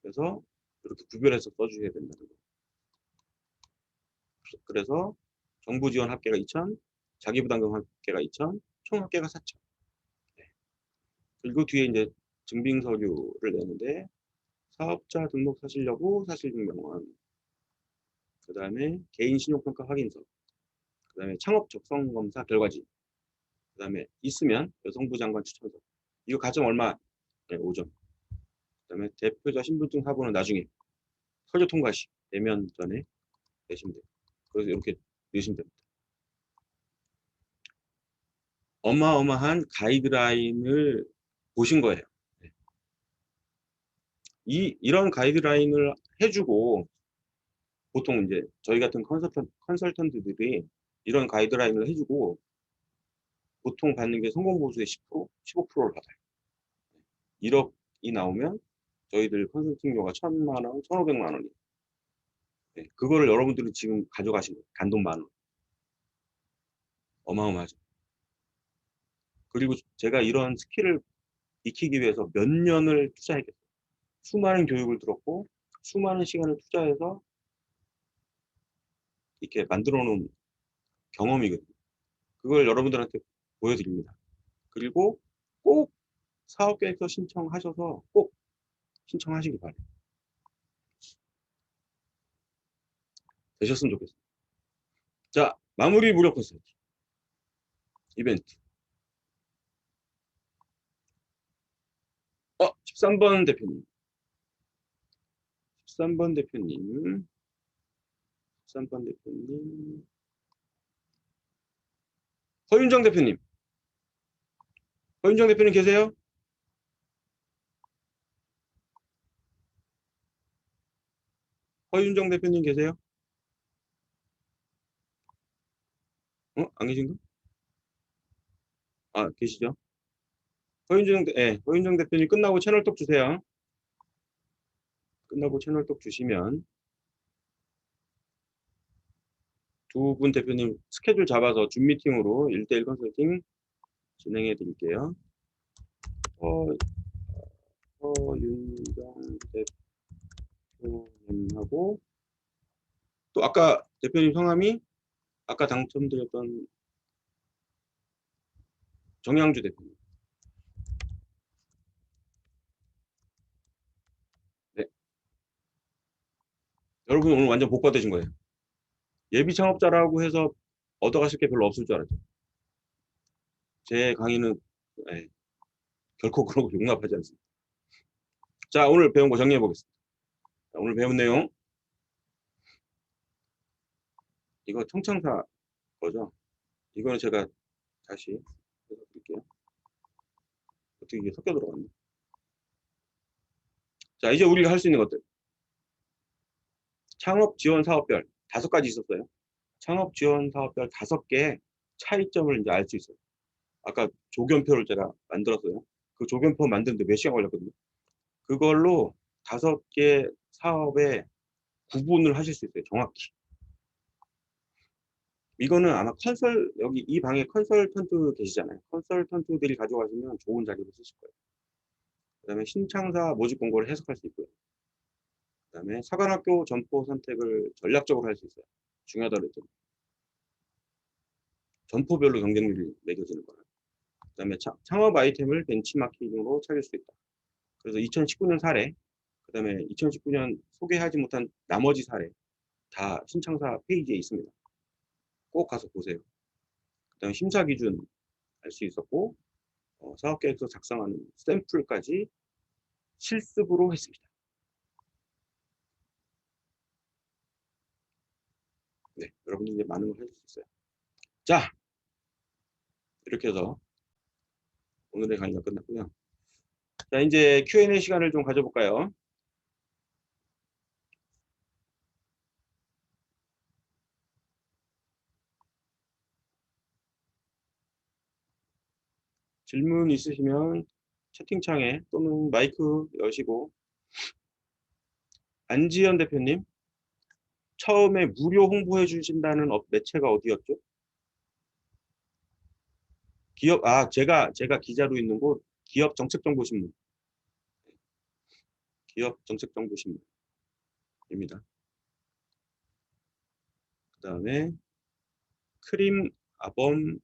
그래서 이렇게 구별해서 써주셔야 된다는 거. 그래서 정부 지원 합계가 2천, 자기 부담금 합계가 2천, 총 합계가 4천. 네. 그리고 뒤에 이제 증빙 서류를 내는데 사업자 등록 사실 여부, 사실 증명원, 그 다음에 개인 신용평가 확인서, 그 다음에 창업 적성 검사 결과지, 그 다음에 있으면 여성부 장관 추천서. 이거 가점 얼마? 네, 5점. 그 다음에 대표자 신분증 사본은 나중에 서류 통과 시 내면 전에 내시면 돼요. 그래서 이렇게 내시면 됩니다. 어마어마한 가이드라인을 보신 거예요. 네. 이런 가이드라인을 해주고 보통 이제 저희 같은 컨설턴트들이 이런 가이드라인을 해주고 보통 받는 게 성공 보수의 10%, 15%를 받아요. 1억이 나오면 저희들 컨설팅료가 1,000만 원, 1,500만 원이에요. 네, 그거를 여러분들이 지금 가져가신 거예요. 단돈 만 원. 어마어마하죠. 그리고 제가 이런 스킬을 익히기 위해서 몇 년을 투자했겠어요. 수많은 교육을 들었고 수많은 시간을 투자해서 이렇게 만들어 놓은 경험이거든요. 그걸 여러분들한테 보여드립니다. 그리고 꼭 사업계획서 신청하셔서 꼭 신청하시기 바래요. 되셨으면 좋겠어요. 자, 마무리 무료 콘서트 이벤트. 13번 대표님. 13번 대표님. 13번 대표님. 허윤정 대표님. 허윤정 대표님 계세요? 허윤정 대표님 계세요? 안 계신가? 아, 계시죠? 허윤정 대표님 끝나고 채널톡 주세요. 끝나고 채널톡 주시면 두 분 대표님 스케줄 잡아서 줌 미팅으로 1대1 컨설팅 진행해 드릴게요. 허윤정 대표님하고 또 아까 대표님 성함이 아까 당첨드렸던 정양주 대표님. 여러분 오늘 완전 복 받으신 거예요. 예비 창업자라고 해서 얻어가실 게 별로 없을 줄 알았죠. 제 강의는 예, 결코 그런 거 용납하지 않습니다. 자, 오늘 배운 거 정리해 보겠습니다. 오늘 배운 내용, 이거 청창사 거죠. 이거는 제가 다시 해서 드릴게요. 어떻게 이게 섞여 들어갔네. 자, 이제 우리가 할 수 있는 것들. 창업 지원 사업별 5가지 있었어요. 창업 지원 사업별 5개의 차이점을 이제 알 수 있어요. 아까 조견표를 제가 만들었어요. 그 조견표 만드는데 몇 시간 걸렸거든요. 그걸로 5개 사업에 구분을 하실 수 있어요. 정확히. 이거는 아마 여기 이 방에 컨설턴트 계시잖아요. 컨설턴트들이 가져가시면 좋은 자료를 쓰실 거예요. 그 다음에 신창사 모집 공고를 해석할 수 있고요. 그 다음에 사관학교 점포 선택을 전략적으로 할 수 있어요. 중요하다고 그랬죠. 점포별로 경쟁률이 매겨지는 거예요. 그 다음에 창업 아이템을 벤치마킹으로 찾을 수 있다. 그래서 2019년 사례, 그 다음에 2019년 소개하지 못한 나머지 사례 다 신창사 페이지에 있습니다. 꼭 가서 보세요. 그 다음에 심사 기준 알 수 있었고, 사업계획서 작성하는 샘플까지 실습으로 했습니다. 네, 여러분들 이제 많은 걸 할 수 있어요. 자, 이렇게 해서 오늘의 강의가 끝났고요. 자, 이제 Q&A 시간을 좀 가져볼까요? 질문 있으시면 채팅창에 또는 마이크 여시고. 안지현 대표님, 처음에 무료 홍보해 주신다는 매체가 어디였죠? 제가 기자로 있는 곳 기업정책정보신문. 기업정책정보신문입니다. 그 다음에 크림 아범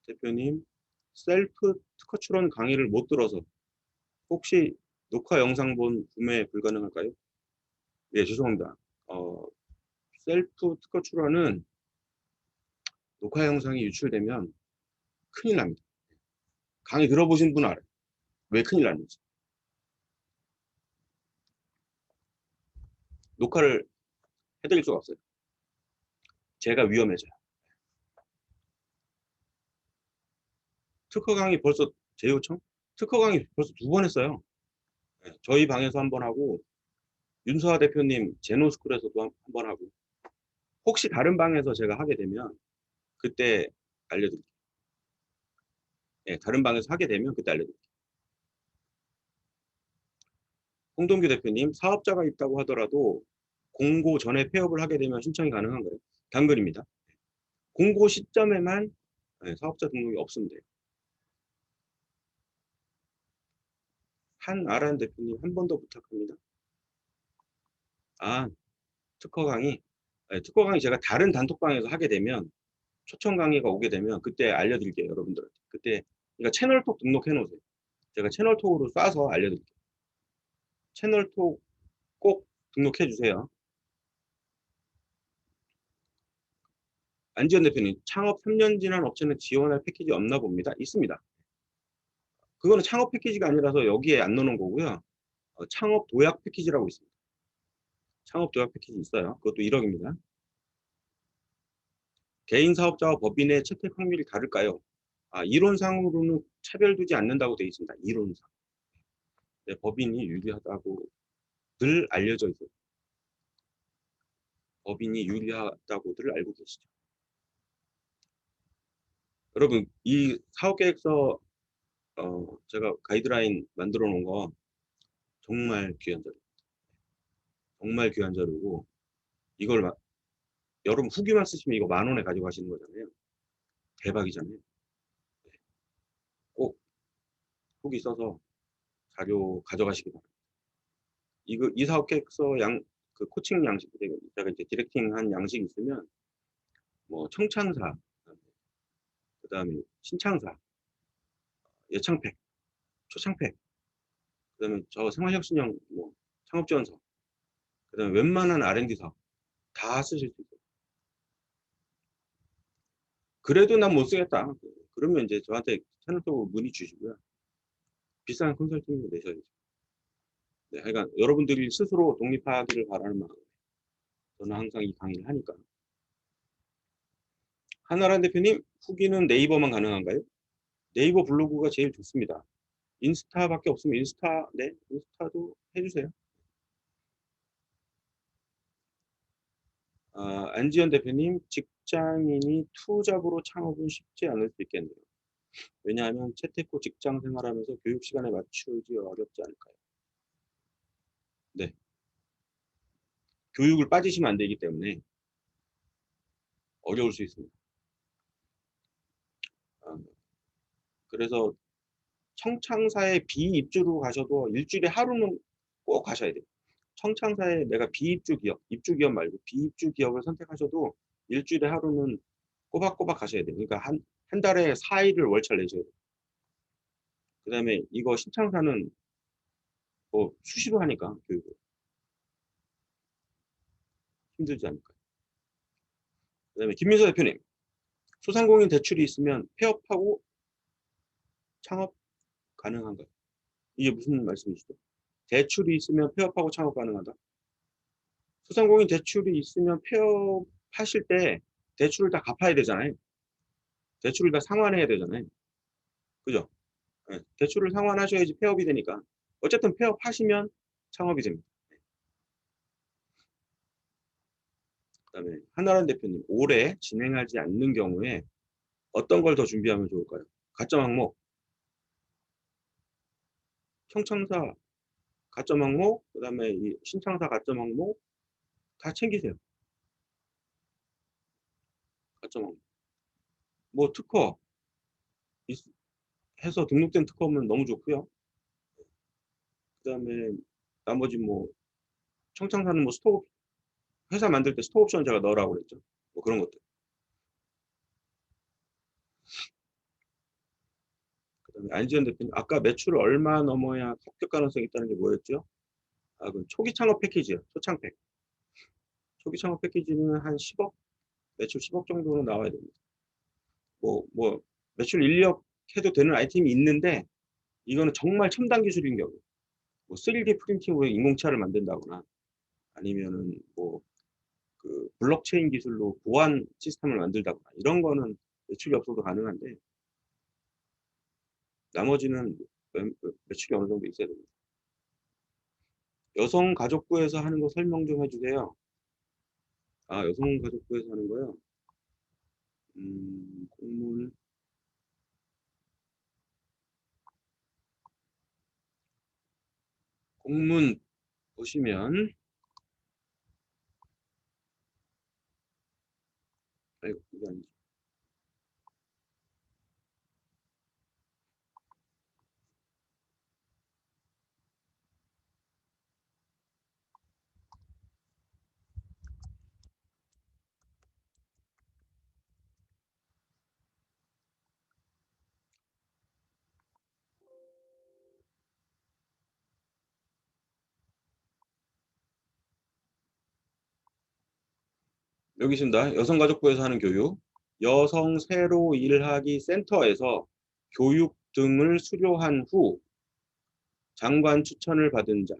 대표님, 셀프 특허 출원 강의를 못 들어서 혹시 녹화 영상본 구매 불가능할까요? 네, 죄송합니다. 어, 셀프 특허 출원은 녹화 영상이 유출되면 큰일 납니다. 강의 들어보신 분 알아요. 왜 큰일 났는지. 녹화를 해드릴 수가 없어요. 제가 위험해져요. 특허 강의 벌써 제요청? 특허 강의 벌써 2번 했어요. 네, 저희 방에서 1번 하고 윤서아 대표님 제노스쿨에서도 1번 하고 혹시 다른 방에서 제가 하게 되면 그때 알려드릴게요. 네, 다른 방에서 하게 되면 그때 알려드릴게요. 홍동규 대표님, 사업자가 있다고 하더라도 공고 전에 폐업을 하게 되면 신청이 가능한가요? 당근입니다. 공고 시점에만 사업자 등록이 없으면 돼요. 한아란 대표님, 1번 더 부탁합니다. 아, 특허 강의. 특허 강의 제가 다른 단톡방에서 하게 되면 초청 강의가 오게 되면 그때 알려드릴게요, 여러분들한테. 그때 그러니까 채널톡 등록해 놓으세요. 제가 채널톡으로 쏴서 알려드릴게요. 채널톡 꼭 등록해 주세요. 안지현 대표님, 창업 3년 지난 업체는 지원할 패키지 없나 봅니다. 있습니다. 그거는 창업 패키지가 아니라서 여기에 안 넣는 거고요. 창업 도약 패키지라고 있습니다. 창업 도약 패키지 있어요. 그것도 1억입니다. 개인 사업자와 법인의 채택 확률이 다를까요? 이론상으로는 차별두지 않는다고 되어 있습니다. 이론상. 네, 법인이 유리하다고 늘 알려져 있어요. 법인이 유리하다고들 알고 계시죠. 여러분, 이 사업계획서 제가 가이드라인 만들어 놓은 거 정말 귀한 자료. 정말 귀한 자료고 이걸 여러분 후기만 쓰시면 이거 10,000원에 가져가시는 거잖아요. 대박이잖아요. 꼭 후기 써서 자료 가져가시기 바랍니다. 이 사업 계획서 그 코칭 양식, 제가 이제 디렉팅 한 양식이 있으면, 뭐, 청창사, 그 다음에 신창사, 예창팩, 초창팩, 그 다음에 저 생활혁신형, 뭐, 창업지원서, 그다음에 웬만한 R&D 사업 다 쓰실 수 있어요. 그래도 난 못 쓰겠다. 그러면 이제 저한테 채널 쪽으로 문의 주시고요. 비싼 컨설팅을 내셔야죠. 네, 하여간 여러분들이 스스로 독립하기를 바라는 마음. 저는 항상 이 강의를 하니까. 한나란 대표님, 후기는 네이버만 가능한가요? 네이버 블로그가 제일 좋습니다. 인스타밖에 없으면 인스타, 네, 인스타도 해주세요. 안지현 대표님, 직장인이 투잡으로 창업은 쉽지 않을 수 있겠네요. 왜냐하면 재택후 직장 생활하면서 교육 시간에 맞추기 어렵지 않을까요? 네, 교육을 빠지시면 안 되기 때문에 어려울 수 있습니다. 아, 그래서 청창사에 비입주로 가셔도 일주일에 하루는 꼭 가셔야 돼요. 청창사에 내가 비입주 기업, 입주 기업 말고 비입주 기업을 선택하셔도 일주일에 하루는 꼬박꼬박 가셔야 돼요. 그러니까 한 달에 4일을 월차를 내셔야 돼요. 그 다음에 이거 신창사는 뭐 수시로 하니까 교육을 힘들지 않을까. 그 다음에 김민서 대표님, 소상공인 대출이 있으면 폐업하고 창업 가능한가요? 이게 무슨 말씀이시죠? 대출이 있으면 폐업하고 창업 가능하다? 소상공인 대출이 있으면 폐업하실 때 대출을 다 갚아야 되잖아요. 대출을 다 상환해야 되잖아요. 그죠? 네. 대출을 상환하셔야지 폐업이 되니까. 어쨌든 폐업하시면 창업이 됩니다. 그다음에 한나란 대표님, 올해 진행하지 않는 경우에 어떤 걸 더 준비하면 좋을까요? 가점 항목, 청창사 가점 항목, 그다음에 이 신창사 가점 항목 다 챙기세요. 가점 항목. 뭐 특허 해서 등록된 특허면 너무 좋고요. 그다음에 나머지 뭐 청창사는 뭐 스톡 회사 만들 때 스톡옵션 제가 넣으라고 그랬죠. 뭐 그런 것들. 그다음에 안지현 대표님, 아까 매출을 얼마 넘어야 합격 가능성이 있다는 게 뭐였죠? 그 초기 창업 패키지요. 초창팩. 초기 창업 패키지는 한 10억, 매출 10억 정도는 나와야 됩니다. 뭐 매출 1억 해도 되는 아이템이 있는데 이거는 정말 첨단 기술인 경우, 뭐 3D 프린팅으로 인공치아를 만든다거나 아니면은 뭐 그 블록체인 기술로 보안 시스템을 만들다거나 이런 거는 매출이 없어도 가능한데 나머지는 매출이 어느 정도 있어야 됩니다. 여성가족부에서 하는 거 설명 좀 해주세요. 여성가족부에서 하는 거요. 공문, 공문 보시면, 아이고, 이게 아니지. 여기 있습니다. 여성가족부에서 하는 교육. 여성 새로 일하기 센터에서 교육 등을 수료한 후 장관 추천을 받은 자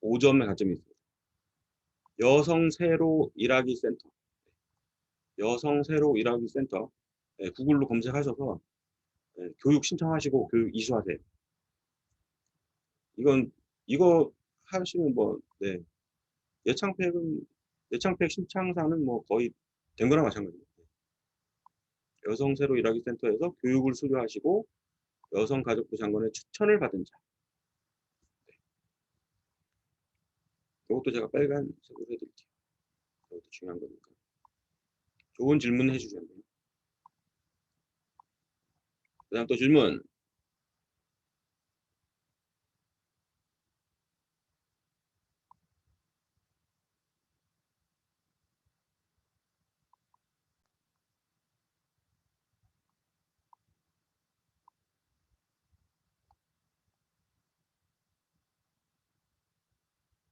5점의 가점이 있습니다. 여성 새로 일하기 센터. 여성 새로 일하기 센터. 네, 구글로 검색하셔서 네, 교육 신청하시고 교육 이수하세요. 이거 하시면 뭐, 네, 예창팩 신청사는 뭐 거의 된 거나 마찬가지입니다. 여성 새로 일하기 센터에서 교육을 수료하시고 여성가족부 장관의 추천을 받은 자. 이것도 제가 빨간색으로 해드릴게요. 이것도 중요한 거니까. 좋은 질문 해주셨네요. 그 다음 또 질문.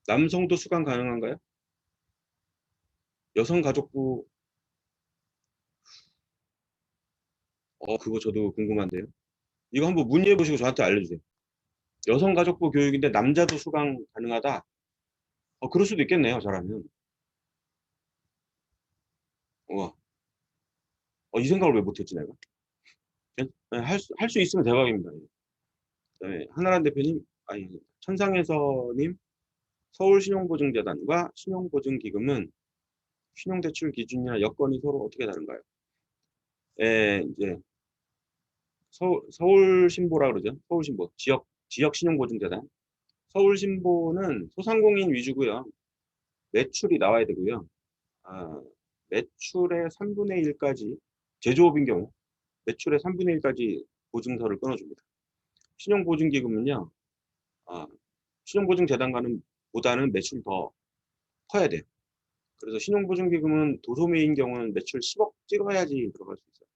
남성도 수강 가능한가요? 여성가족부, 그거 저도 궁금한데요. 이거 한번 문의해 보시고 저한테 알려주세요. 여성가족부 교육인데 남자도 수강 가능하다? 그럴 수도 있겠네요, 잘하면. 우와. 이 생각을 왜 못했지, 내가? 할 수 있으면 대박입니다. 그다음에 한나란 대표님, 아니, 천상에서님, 서울신용보증재단과 신용보증기금은 신용대출 기준이나 여건이 서로 어떻게 다른가요? 이제 서울신보라 그러죠. 서울신보, 지역 신용보증재단. 서울신보는 소상공인 위주고요. 매출이 나와야 되고요. 아, 매출의 3분의 1까지, 제조업인 경우, 매출의 3분의 1까지 보증서를 끊어줍니다. 신용보증기금은요, 아, 신용보증재단과는 보다는 매출이 더 커야 돼요. 그래서 신용보증기금은 도소매인 경우는 매출 10억 찍어야지 들어갈 수 있어요.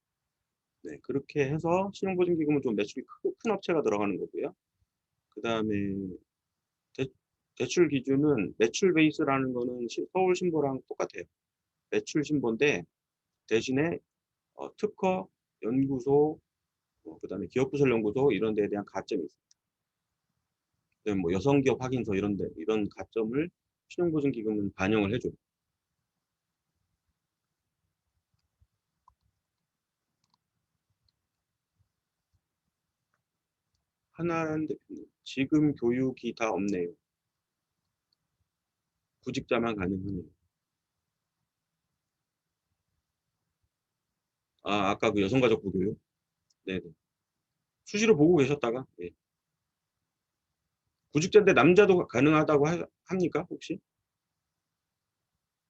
네, 그렇게 해서 신용보증기금은 좀 매출이 큰 업체가 들어가는 거고요. 그 다음에 대출 기준은 매출 베이스라는 거는 서울 신보랑 똑같아요. 매출 신보인데 대신에 특허, 연구소, 그다음에 기업부설 연구소 이런 데에 대한 가점이 있습니다. 그다음에 뭐 여성기업 확인서 이런 가점을 신용보증기금은 반영을 해줘요. 하나는 대표님, 지금 교육이 다 없네요. 구직자만 가능하네요. 아까 그 여성가족부 교육? 네네. 수시로 보고 계셨다가, 예. 구직자인데 남자도 가능하다고 합니까? 혹시?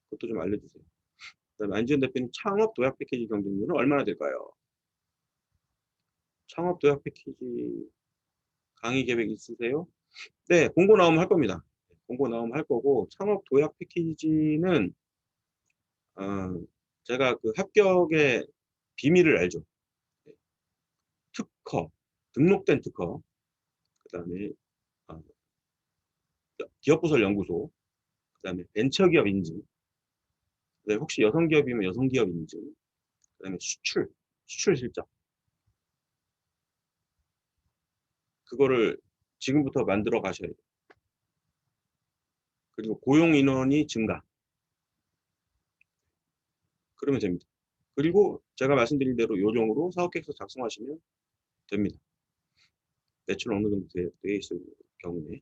그것도 좀 알려주세요. 그다음에 안지현 대표님, 창업 도약 패키지 경쟁률은 얼마나 될까요? 창업 도약 패키지 강의 계획 있으세요? 네, 공고 나오면 할 겁니다. 공고 나오면 할 거고, 창업 도약 패키지는, 어, 제가 그 합격의 비밀을 알죠. 네, 특허, 등록된 특허, 그 다음에 기업부설 연구소, 그 다음에 벤처기업 인증, 그다음에 혹시 여성기업이면 여성기업 인증, 그 다음에 수출 실적. 그거를 지금부터 만들어 가셔야 돼요. 그리고 고용 인원이 증가. 그러면 됩니다. 그리고 제가 말씀드린 대로 요령으로 사업계획서 작성하시면 됩니다. 매출 어느 정도 돼 있을 경우에.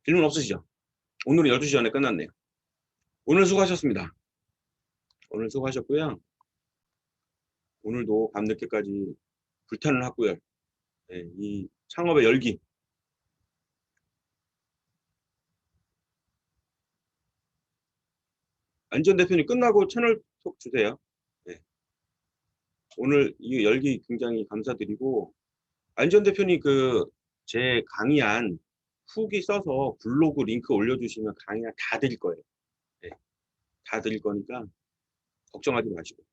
질문 없으시죠? 오늘은 12시 전에 끝났네요. 오늘 수고하셨습니다. 오늘 수고하셨고요. 오늘도 밤늦게까지 불타는 학구열, 이 창업의 열기. 안전 대표님 끝나고 채널톡 주세요. 네. 오늘 이 열기 굉장히 감사드리고, 안전 대표님 제 강의안 후기 써서 블로그 링크 올려주시면 강의안 다 드릴 거예요. 네. 다 드릴 거니까 걱정하지 마시고.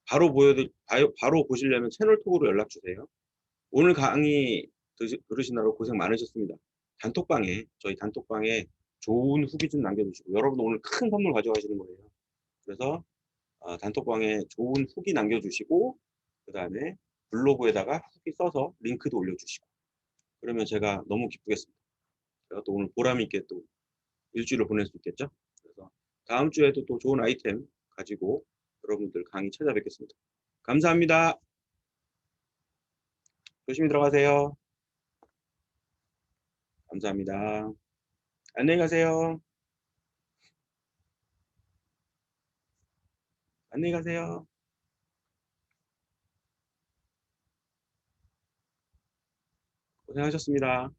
바로 보시려면 채널톡으로 연락 주세요. 오늘 강의 들으시느라고 고생 많으셨습니다. 저희 단톡방에 좋은 후기 좀 남겨주시고, 여러분 오늘 큰 선물 가져가시는 거예요. 그래서 단톡방에 좋은 후기 남겨주시고, 그 다음에 블로그에다가 후기 써서 링크도 올려주시고, 그러면 제가 너무 기쁘겠습니다. 제가 또 오늘 보람 있게 또 일주일을 보낼 수 있겠죠? 그래서 다음 주에도 또 좋은 아이템 가지고 여러분들 강의 찾아뵙겠습니다. 감사합니다. 조심히 들어가세요. 감사합니다. 안녕히 가세요. 안녕히 가세요. 고생하셨습니다.